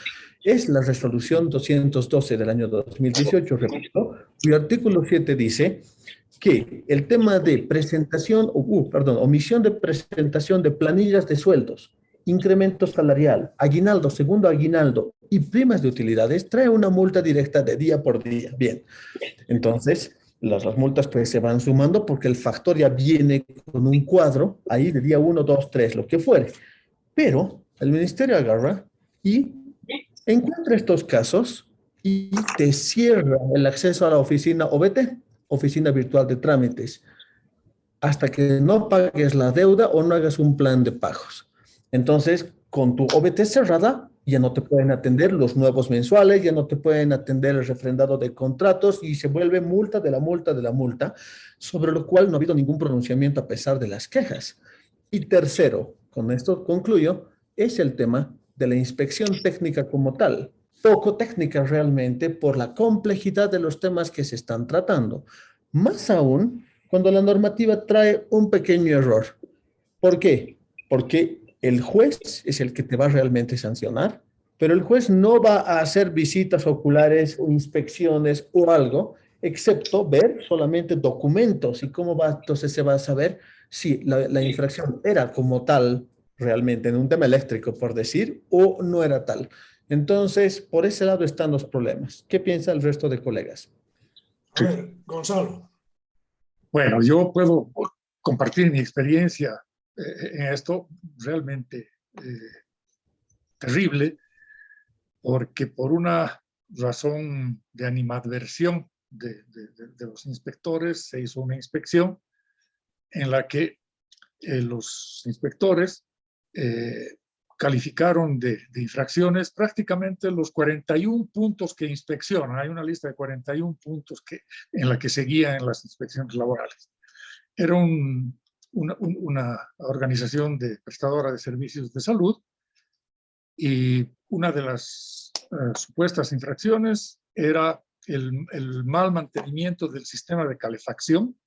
Es la resolución 212 del año 2018, repito, cuyo artículo 7 dice que el tema de presentación, omisión de presentación de planillas de sueldos, incremento salarial, aguinaldo, segundo aguinaldo y primas de utilidades trae una multa directa de día por día. Bien, entonces las multas pues se van sumando porque el factor ya viene con un cuadro ahí de día 1, 2, 3, lo que fuere. Pero El ministerio agarra y encuentra estos casos y te cierra el acceso a la oficina OVT, Oficina Virtual de Trámites, hasta que no pagues la deuda o no hagas un plan de pagos. Entonces, con tu OVT cerrada, ya no te pueden atender los nuevos mensuales, ya no te pueden atender el refrendado de contratos y se vuelve multa de la multa de la multa, sobre lo cual no ha habido ningún pronunciamiento a pesar de las quejas. Y tercero, con esto concluyo, es el tema de la inspección técnica como tal. Poco técnica realmente por la complejidad de los temas que se están tratando. Más aún cuando la normativa trae un pequeño error. ¿Por qué? Porque el juez es el que te va a realmente sancionar, pero el juez no va a hacer visitas oculares o inspecciones o algo, excepto ver solamente documentos. ¿Y cómo va? Entonces se va a saber si la infracción era como tal realmente en un tema eléctrico, por decir, o no era tal. Entonces, por ese lado están los problemas. ¿Qué piensa el resto de colegas? A ver, Gonzalo. Bueno, yo puedo compartir mi experiencia en esto realmente terrible, porque por una razón de animadversión de los inspectores se hizo una inspección en la que los inspectores calificaron de infracciones prácticamente los 41 puntos que inspeccionan. Hay una lista de 41 puntos en la que seguían las inspecciones laborales. Era una organización prestadora de servicios de salud y una de las supuestas infracciones era el mal mantenimiento del sistema de calefacción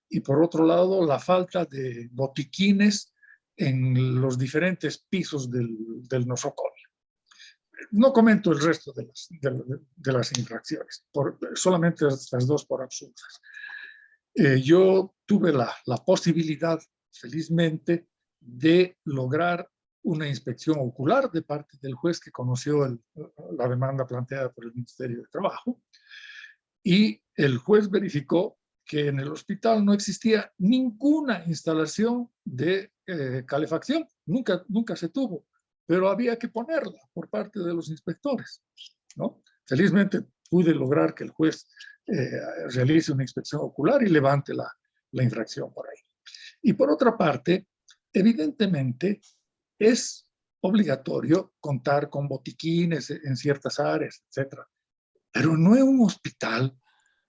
y por otro lado la falta de botiquines en los diferentes pisos del nosocomio. No comento el resto de las infracciones, solamente estas dos por absurdas. Yo tuve la posibilidad, felizmente, de lograr una inspección ocular de parte del juez que conoció la demanda planteada por el Ministerio de Trabajo, y el juez verificó que en el hospital no existía ninguna instalación de calefacción, nunca se tuvo, pero había que ponerla por parte de los inspectores, ¿no? Felizmente pude lograr que el juez realice una inspección ocular y levante la infracción por ahí. Y por otra parte, evidentemente es obligatorio contar con botiquines en ciertas áreas, etcétera, pero no es un hospital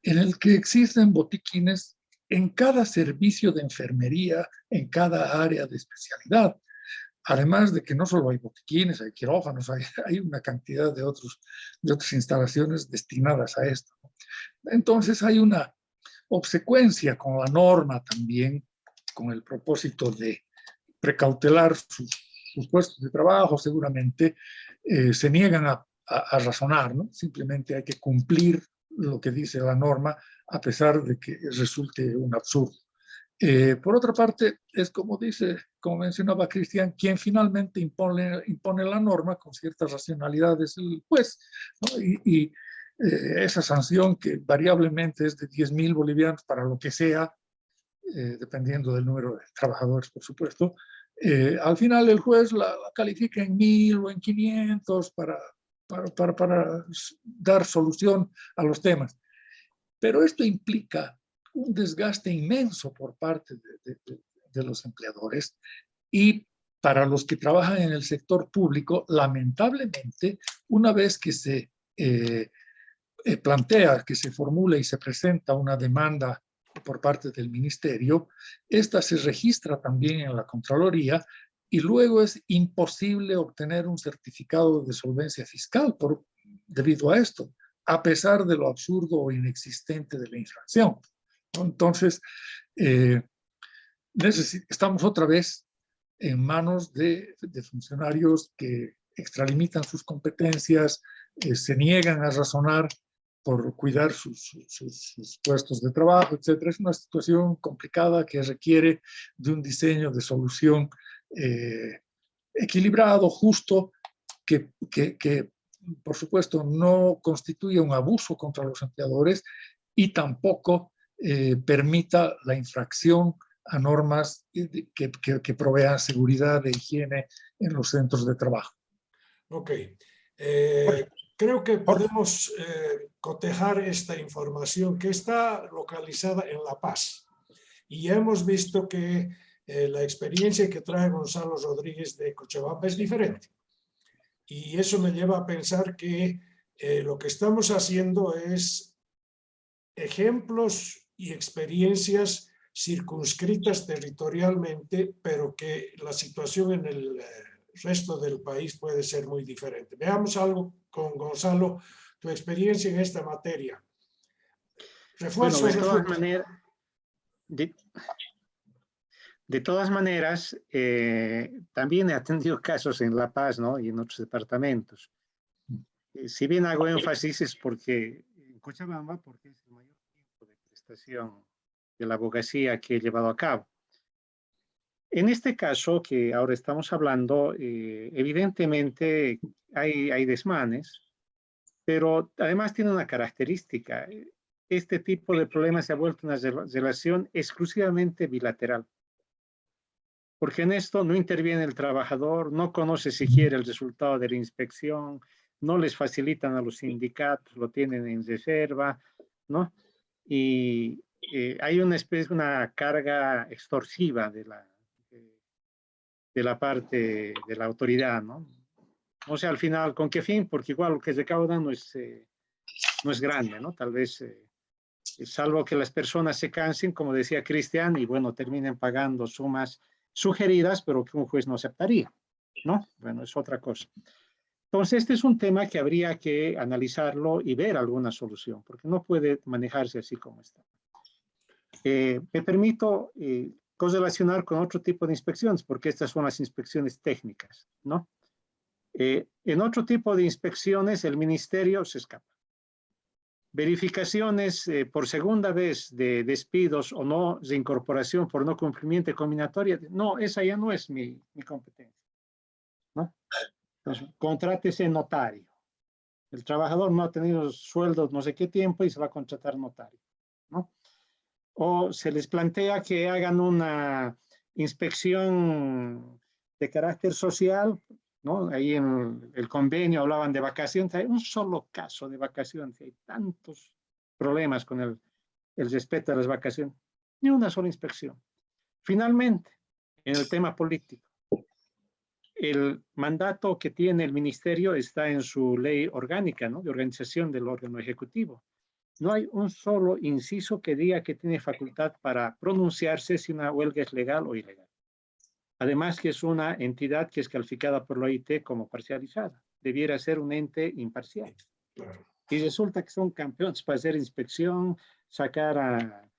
en el que existen botiquines en cada servicio de enfermería, en cada área de especialidad. Además de que no solo hay botiquines, hay quirófanos, hay una cantidad de otras instalaciones destinadas a esto. Entonces hay una obsecuencia con la norma también, con el propósito de precautelar sus puestos de trabajo, seguramente se niegan a razonar, ¿no? Simplemente hay que cumplir lo que dice la norma, a pesar de que resulte un absurdo. Por otra parte, es como mencionaba Cristian, quien finalmente impone la norma con ciertas racionalidades, el juez, ¿no? Y esa sanción que variablemente es de 10.000 bolivianos para lo que sea, dependiendo del número de trabajadores, por supuesto, al final el juez la califica en 1.000 o en 500 para dar solución a los temas. Pero esto implica un desgaste inmenso por parte de los empleadores y para los que trabajan en el sector público, lamentablemente, una vez que se plantea, que se formula y se presenta una demanda por parte del ministerio, esta se registra también en la Contraloría y luego es imposible obtener un certificado de solvencia fiscal debido a esto, a pesar de lo absurdo o inexistente de la infracción. Entonces, estamos otra vez en manos de funcionarios que extralimitan sus competencias, se niegan a razonar por cuidar sus puestos de trabajo, etc. Es una situación complicada que requiere de un diseño de solución equilibrado, justo, que por supuesto no constituye un abuso contra los empleadores y tampoco permita la infracción a normas que provean seguridad e higiene en los centros de trabajo. Ok. Creo que podemos cotejar esta información que está localizada en La Paz. Y hemos visto que la experiencia que trae Gonzalo Rodríguez de Cochabamba es diferente. Y eso me lleva a pensar que lo que estamos haciendo es ejemplos y experiencias circunscritas territorialmente, pero que la situación en el resto del país puede ser muy diferente. Veamos algo con Gonzalo, tu experiencia en esta materia. Refuerzo, bueno, de todas maneras, también he atendido casos en La Paz, ¿no? Y en otros departamentos. Si bien hago énfasis es porque en Cochabamba, porque es el mayor tiempo de prestación de la abogacía que he llevado a cabo. En este caso que ahora estamos hablando, evidentemente hay desmanes, pero además tiene una característica. Este tipo de problemas se ha vuelto una relación exclusivamente bilateral. Porque en esto no interviene el trabajador, no conoce siquiera el resultado de la inspección, no les facilitan a los sindicatos, lo tienen en reserva, ¿no? Y hay una carga extorsiva de la parte de la autoridad, ¿no? O sea, al final, ¿con qué fin? Porque igual lo que recaudan no es grande, ¿no? Tal vez, salvo que las personas se cansen, como decía Cristian, y bueno, terminen pagando sumas sugeridas, pero que un juez no aceptaría, ¿no? Bueno, es otra cosa. Entonces, este es un tema que habría que analizarlo y ver alguna solución, porque no puede manejarse así como está. Me permito correlacionar con otro tipo de inspecciones, porque estas son las inspecciones técnicas, ¿no? En otro tipo de inspecciones, el ministerio se escapa. Verificaciones por segunda vez de despidos o no de incorporación por no cumplimiento de combinatoria, no, esa ya no es mi competencia, ¿no? Entonces, contrátese notario. El trabajador no ha tenido sueldos no sé qué tiempo y se va a contratar notario, ¿no? O se les plantea que hagan una inspección de carácter social, ¿no? Ahí en el convenio hablaban de vacaciones, hay un solo caso de vacaciones, hay tantos problemas con el respeto a las vacaciones, ni una sola inspección. Finalmente, en el tema político, el mandato que tiene el ministerio está en su ley orgánica, ¿no? De organización del órgano ejecutivo. No hay un solo inciso que diga que tiene facultad para pronunciarse si una huelga es legal o ilegal. Además que es una entidad que es calificada por la OIT como parcializada. Debiera ser un ente imparcial. Y resulta que son campeones para hacer inspección, sacar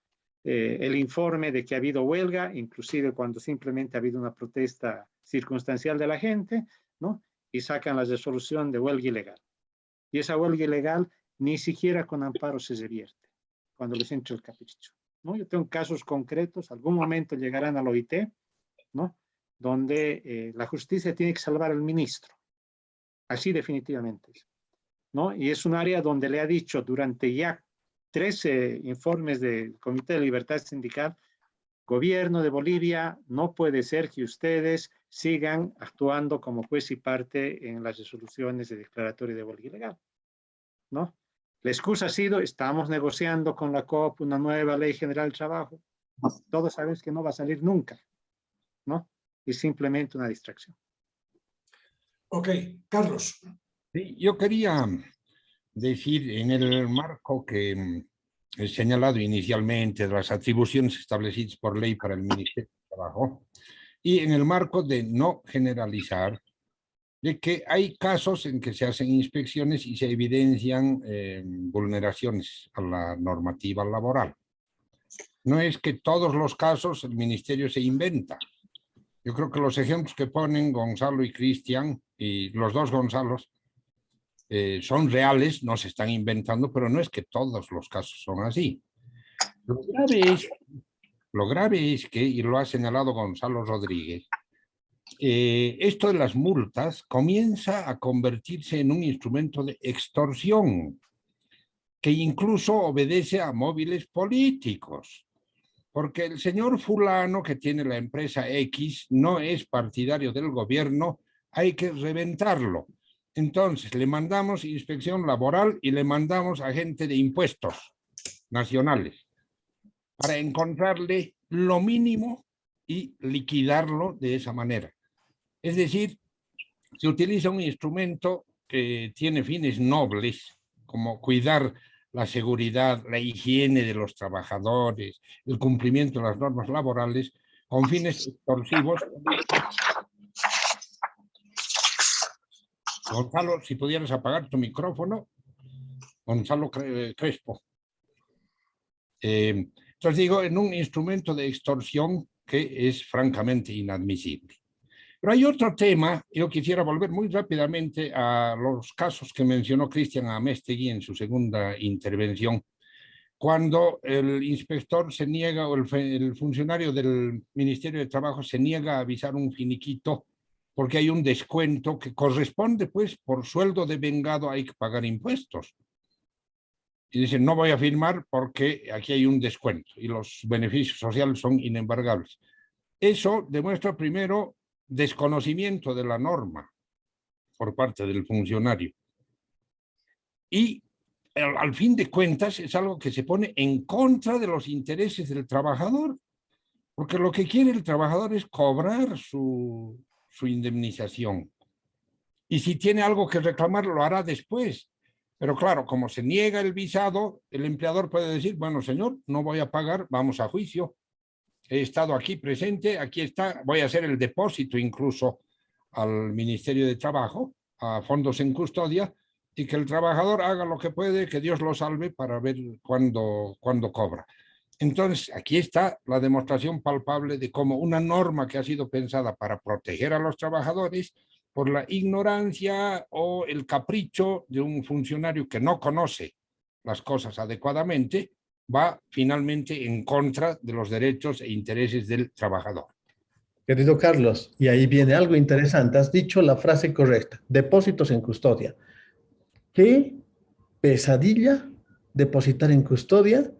el informe de que ha habido huelga, inclusive cuando simplemente ha habido una protesta circunstancial de la gente, ¿no? Y sacan la resolución de huelga ilegal. Y esa huelga ilegal ni siquiera con amparo se revierte cuando les entra el capricho, ¿no? Yo tengo casos concretos, algún momento llegarán a la OIT, ¿no? Donde la justicia tiene que salvar al ministro, así definitivamente, ¿no? Y es un área donde le ha dicho durante ya 13 informes del Comité de Libertad Sindical, gobierno de Bolivia, no puede ser que ustedes sigan actuando como juez y parte en las resoluciones de declaratoria de huelga ilegal, ¿no? La excusa ha sido, estamos negociando con la COP una nueva ley general del trabajo. Todos sabemos que no va a salir nunca, ¿no? Es simplemente una distracción. Ok, Carlos. Sí, yo quería decir, en el marco que he señalado inicialmente de las atribuciones establecidas por ley para el Ministerio de Trabajo, y en el marco de no generalizar, de que hay casos en que se hacen inspecciones y se evidencian vulneraciones a la normativa laboral. No es que todos los casos el Ministerio se inventa. Yo creo que los ejemplos que ponen Gonzalo y Cristian, y los dos Gonzalos, son reales, no se están inventando, pero no es que todos los casos son así. Lo grave es que, y lo ha señalado Gonzalo Rodríguez, esto de las multas comienza a convertirse en un instrumento de extorsión que incluso obedece a móviles políticos. porque el señor fulano que tiene la empresa X no es partidario del gobierno, hay que reventarlo. Entonces le mandamos inspección laboral y le mandamos a gente de impuestos nacionales para encontrarle lo mínimo y liquidarlo de esa manera. Es decir, se utiliza un instrumento que tiene fines nobles, como cuidar la seguridad, la higiene de los trabajadores, el cumplimiento de las normas laborales, con fines extorsivos. Gonzalo, si pudieras apagar tu micrófono. Gonzalo Crespo. Entonces digo, en un instrumento de extorsión que es francamente inadmisible. Pero hay otro tema, yo quisiera volver muy rápidamente a los casos que mencionó Cristian Améztegui en su segunda intervención, cuando el inspector se niega, o el funcionario del Ministerio de Trabajo se niega a avisar un finiquito porque hay un descuento que corresponde, pues, por sueldo devengado hay que pagar impuestos. Y dicen, no voy a firmar porque aquí hay un descuento y los beneficios sociales son inembargables. Eso demuestra primero desconocimiento de la norma por parte del funcionario. Y al fin de cuentas es algo que se pone en contra de los intereses del trabajador, porque lo que quiere el trabajador es cobrar su indemnización. Y si tiene algo que reclamar, lo hará después. Pero claro, como se niega el visado, el empleador puede decir, bueno, señor, no voy a pagar, vamos a juicio. He estado aquí presente, aquí está, voy a hacer el depósito incluso al Ministerio de Trabajo, a fondos en custodia, y que el trabajador haga lo que puede, que Dios lo salve para ver cuándo cobra. Entonces, aquí está la demostración palpable de cómo una norma que ha sido pensada para proteger a los trabajadores, por la ignorancia o el capricho de un funcionario que no conoce las cosas adecuadamente, va finalmente en contra de los derechos e intereses del trabajador. Querido Carlos, y ahí viene algo interesante. Has dicho la frase correcta, depósitos en custodia. ¿Qué pesadilla depositar en custodia,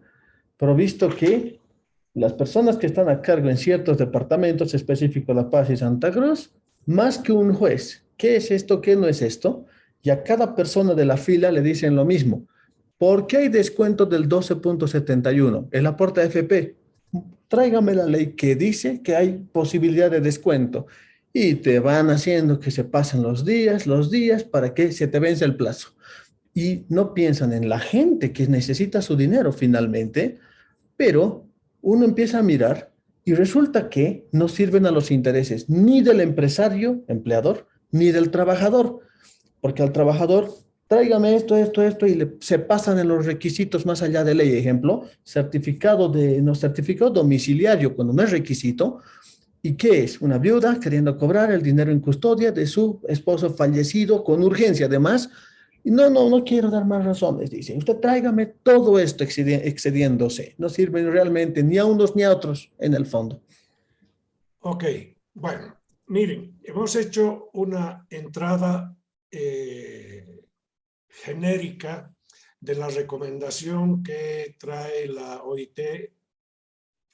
provisto que las personas que están a cargo en ciertos departamentos específicos, La Paz y Santa Cruz, más que un juez, ¿qué es esto? ¿Qué no es esto? Y a cada persona de la fila le dicen lo mismo. ¿Por qué hay descuento del 12.71? El aporte a AFP. Tráigame la ley que dice que hay posibilidad de descuento. Y te van haciendo que se pasen los días, para que se te vence el plazo. Y no piensan en la gente que necesita su dinero finalmente, pero uno empieza a mirar y resulta que no sirven a los intereses ni del empresario, empleador, ni del trabajador, porque al trabajador, tráigame esto, y se pasan en los requisitos más allá de ley. Ejemplo, certificado domiciliario, cuando no es requisito. ¿Y qué es? Una viuda queriendo cobrar el dinero en custodia de su esposo fallecido con urgencia, además. Y no quiero dar más razones, dice. Usted tráigame todo esto excediéndose. No sirven realmente ni a unos ni a otros en el fondo. Ok, bueno, miren, hemos hecho una entrada genérica de la recomendación que trae la OIT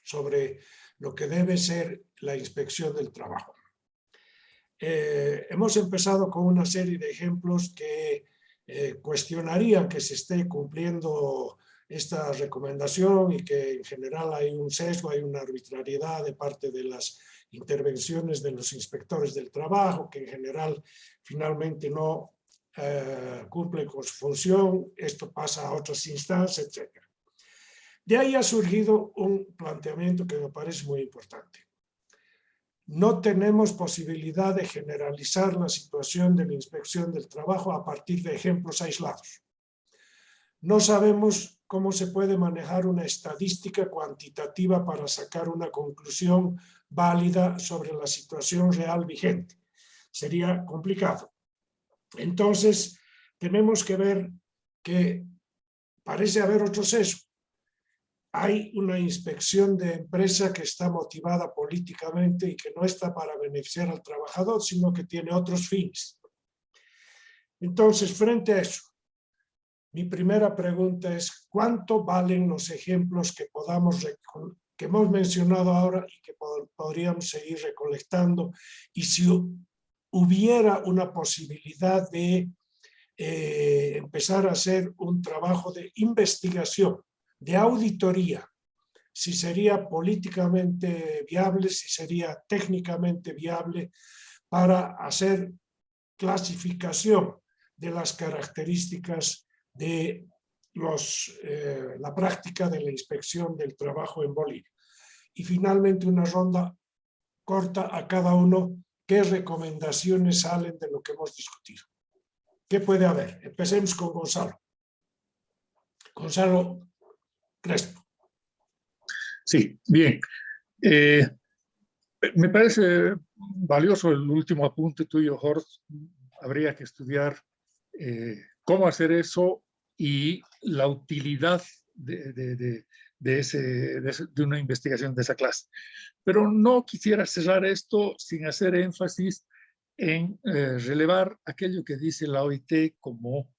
sobre lo que debe ser la inspección del trabajo. Hemos empezado con una serie de ejemplos que cuestionarían que se esté cumpliendo esta recomendación y que en general hay un sesgo, hay una arbitrariedad de parte de las intervenciones de los inspectores del trabajo, que en general finalmente no cumple con su función, esto pasa a otras instancias, etc. De ahí ha surgido un planteamiento que me parece muy importante. No tenemos posibilidad de generalizar la situación de la inspección del trabajo a partir de ejemplos aislados. No sabemos cómo se puede manejar una estadística cuantitativa para sacar una conclusión válida sobre la situación real vigente. Sería complicado. Entonces, tenemos que ver que parece haber otro sesgo. Hay una inspección de empresa que está motivada políticamente y que no está para beneficiar al trabajador, sino que tiene otros fines. Entonces, frente a eso, mi primera pregunta es, ¿cuánto valen los ejemplos que podamos que hemos mencionado ahora y que podríamos seguir recolectando, y si hubiera una posibilidad de empezar a hacer un trabajo de investigación, de auditoría, si sería políticamente viable, si sería técnicamente viable, para hacer clasificación de las características de la práctica de la inspección del trabajo en Bolivia. Y finalmente una ronda corta a cada uno, qué recomendaciones salen de lo que hemos discutido. ¿Qué puede haber? Empecemos con Gonzalo. Gonzalo Crespo. Sí, bien. Me parece valioso el último apunte tuyo, Jorge. Habría que estudiar cómo hacer eso y la utilidad de una investigación de esa clase. Pero no quisiera cerrar esto sin hacer énfasis en relevar aquello que dice la OIT como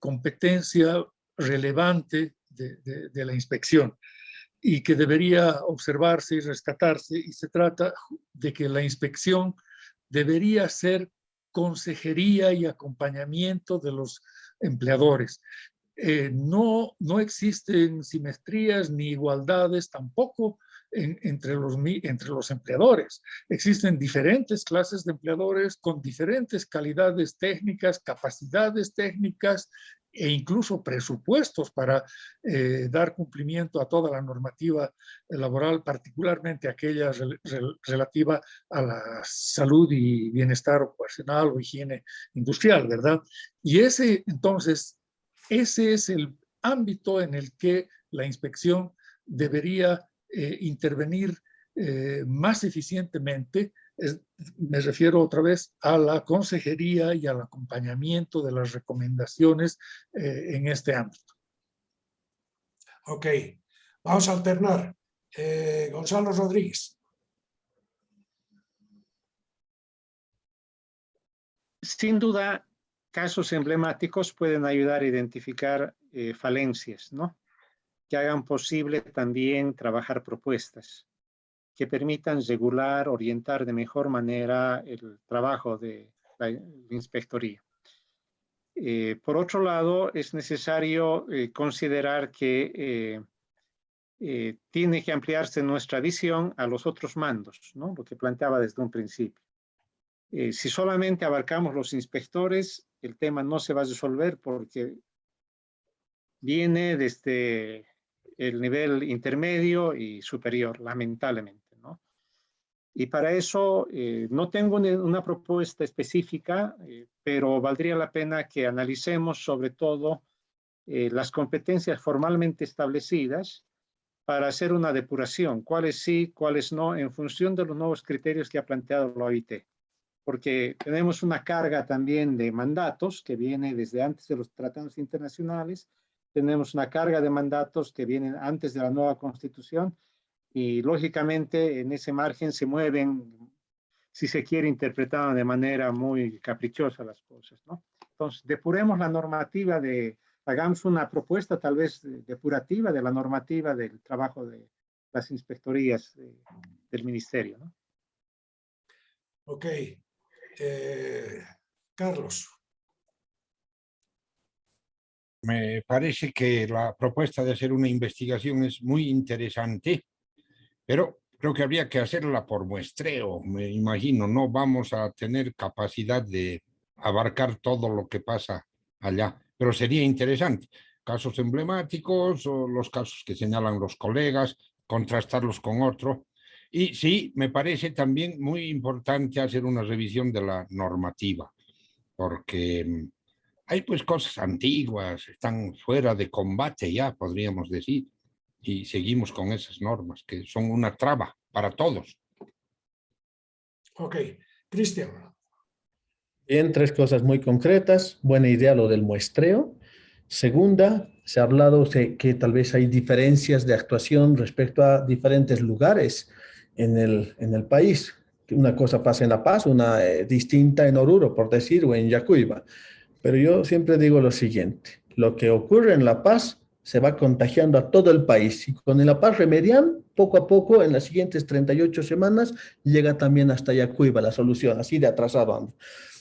competencia relevante de la inspección y que debería observarse y rescatarse, y se trata de que la inspección debería ser consejería y acompañamiento de los empleadores. No existen simetrías ni igualdades tampoco entre los empleadores. Existen diferentes clases de empleadores con diferentes calidades técnicas, capacidades técnicas e incluso presupuestos para dar cumplimiento a toda la normativa laboral, particularmente aquella relativa a la salud y bienestar ocupacional o higiene industrial, ¿verdad? Y entonces, ese es el ámbito en el que la inspección debería intervenir más eficientemente. Me refiero otra vez a la consejería y al acompañamiento de las recomendaciones en este ámbito. Ok, vamos a alternar. Gonzalo Rodríguez. Sin duda, casos emblemáticos pueden ayudar a identificar falencias, ¿no? Que hagan posible también trabajar propuestas que permitan regular, orientar de mejor manera el trabajo de la inspectoría. Por otro lado, es necesario considerar que tiene que ampliarse nuestra visión a los otros mandos, ¿no? Lo que planteaba desde un principio. Si solamente abarcamos los inspectores, el tema no se va a resolver porque viene desde el nivel intermedio y superior, lamentablemente, ¿no? Y para eso no tengo una propuesta específica, pero valdría la pena que analicemos sobre todo las competencias formalmente establecidas para hacer una depuración, cuáles sí, cuáles no, en función de los nuevos criterios que ha planteado la OIT. Porque tenemos una carga también de mandatos que viene desde antes de los tratados internacionales, tenemos una carga de mandatos que vienen antes de la nueva Constitución y lógicamente en ese margen se mueven, si se quiere, interpretar de manera muy caprichosa las cosas, ¿no? Entonces, depuremos la normativa hagamos una propuesta tal vez depurativa de la normativa del trabajo de las inspectorías del ministerio, ¿no? Ok. Carlos. Me parece que la propuesta de hacer una investigación es muy interesante, pero creo que habría que hacerla por muestreo, me imagino. No vamos a tener capacidad de abarcar todo lo que pasa allá, pero sería interesante. Casos emblemáticos o los casos que señalan los colegas, contrastarlos con otros. Y sí, me parece también muy importante hacer una revisión de la normativa, porque hay pues cosas antiguas, están fuera de combate ya, podríamos decir, y seguimos con esas normas que son una traba para todos. Ok, Cristian. Bien, tres cosas muy concretas. Buena idea lo del muestreo. Segunda, se ha hablado que tal vez hay diferencias de actuación respecto a diferentes lugares en el país. Una cosa pasa en La Paz, una distinta en Oruro, por decir, o en Yacuiba. Pero yo siempre digo lo siguiente, lo que ocurre en La Paz se va contagiando a todo el país y con La Paz remedian, poco a poco, en las siguientes 38 semanas, llega también hasta Yacuiba la solución, así de atrasado ando.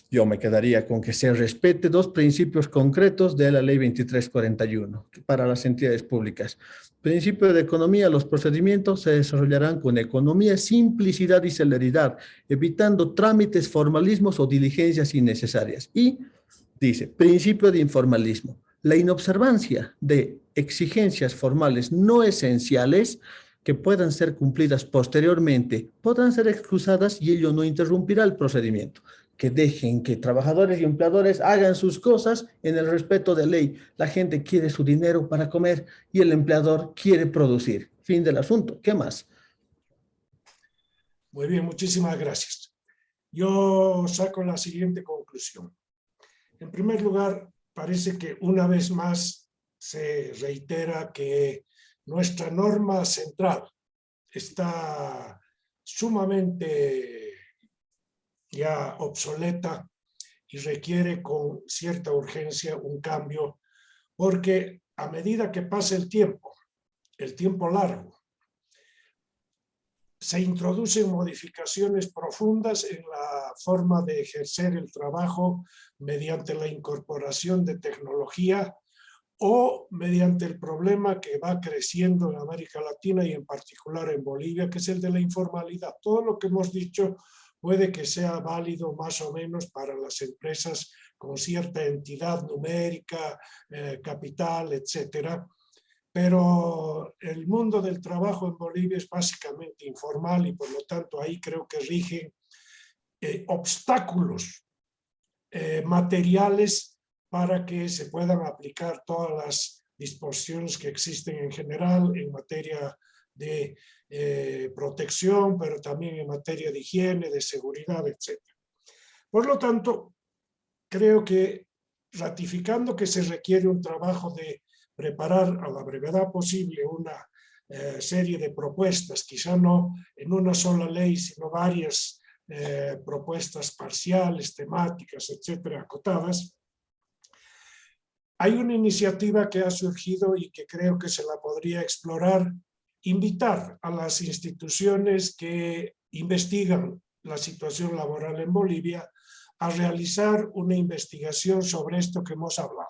Yo me quedaría con que se respete dos principios concretos de la ley 2341 para las entidades públicas. Principio de economía, los procedimientos se desarrollarán con economía, simplicidad y celeridad, evitando trámites, formalismos o diligencias innecesarias. Y dice, principio de informalismo, la inobservancia de exigencias formales no esenciales que puedan ser cumplidas posteriormente podrán ser excusadas y ello no interrumpirá el procedimiento. Que dejen que trabajadores y empleadores hagan sus cosas en el respeto de ley. La gente quiere su dinero para comer y el empleador quiere producir. Fin del asunto. ¿Qué más? Muy bien, muchísimas gracias. Yo saco la siguiente conclusión. En primer lugar, parece que una vez más se reitera que nuestra norma central está sumamente ya obsoleta y requiere con cierta urgencia un cambio, porque a medida que pasa el tiempo largo, se introducen modificaciones profundas en la forma de ejercer el trabajo mediante la incorporación de tecnología o mediante el problema que va creciendo en América Latina y en particular en Bolivia, que es el de la informalidad. Todo lo que hemos dicho puede que sea válido más o menos para las empresas con cierta entidad numérica, capital, etcétera. Pero el mundo del trabajo en Bolivia es básicamente informal y por lo tanto ahí creo que rigen obstáculos materiales para que se puedan aplicar todas las disposiciones que existen en general en materia de protección, pero también en materia de higiene, de seguridad, etc. Por lo tanto, creo que ratificando que se requiere un trabajo de preparar a la brevedad posible una serie de propuestas, quizá no en una sola ley, sino varias propuestas parciales, temáticas, etcétera, acotadas. Hay una iniciativa que ha surgido y que creo que se la podría explorar, invitar a las instituciones que investigan la situación laboral en Bolivia a realizar una investigación sobre esto que hemos hablado.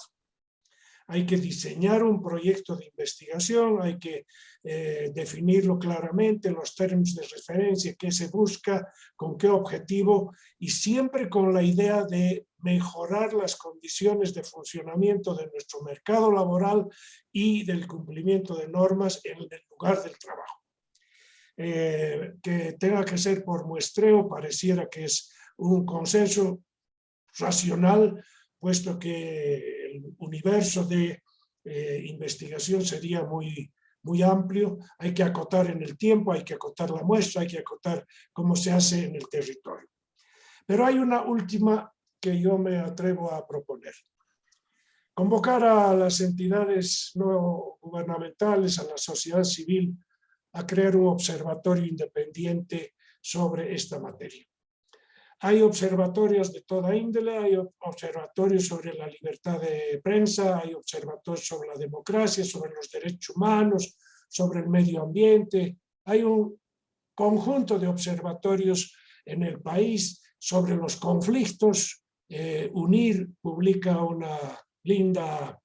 Hay que diseñar un proyecto de investigación, hay que definirlo claramente, los términos de referencia, qué se busca, con qué objetivo, y siempre con la idea de mejorar las condiciones de funcionamiento de nuestro mercado laboral y del cumplimiento de normas en el lugar del trabajo. Que tenga que ser por muestreo, pareciera que es un consenso racional, puesto que el universo de investigación sería muy amplio. Hay que acotar en el tiempo, hay que acotar la muestra, hay que acotar cómo se hace en el territorio. Pero hay una última que yo me atrevo a proponer. Convocar a las entidades no gubernamentales, a la sociedad civil, a crear un observatorio independiente sobre esta materia. Hay observatorios de toda índole, hay observatorios sobre la libertad de prensa, hay observatorios sobre la democracia, sobre los derechos humanos, sobre el medio ambiente. Hay un conjunto de observatorios en el país sobre los conflictos. UNIR publica un lindo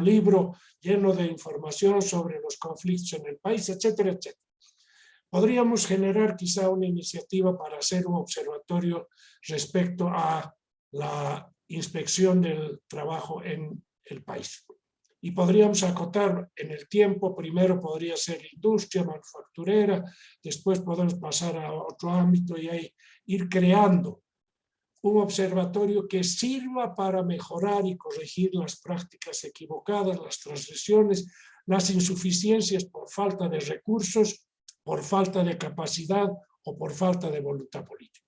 libro lleno de información sobre los conflictos en el país, etcétera, etcétera. Podríamos generar quizá una iniciativa para hacer un observatorio respecto a la inspección del trabajo en el país. Y podríamos acotar en el tiempo, primero podría ser industria manufacturera, después podemos pasar a otro ámbito y ahí ir creando un observatorio que sirva para mejorar y corregir las prácticas equivocadas, las transgresiones, las insuficiencias por falta de recursos, por falta de capacidad o por falta de voluntad política.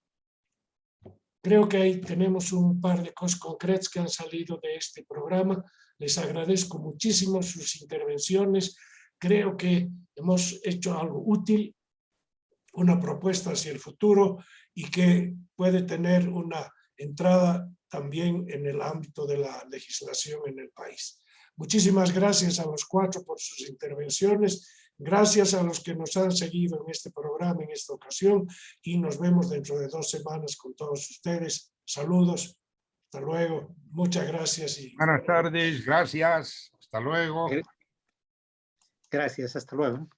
Creo que ahí tenemos un par de cosas concretas que han salido de este programa. Les agradezco muchísimo sus intervenciones. Creo que hemos hecho algo útil, una propuesta hacia el futuro y que puede tener una entrada también en el ámbito de la legislación en el país. Muchísimas gracias a los cuatro por sus intervenciones. Gracias a los que nos han seguido en este programa en esta ocasión y nos vemos dentro de 2 semanas con todos ustedes. Saludos. Hasta luego. Muchas gracias. Buenas tardes. Gracias. Hasta luego. Gracias. Hasta luego.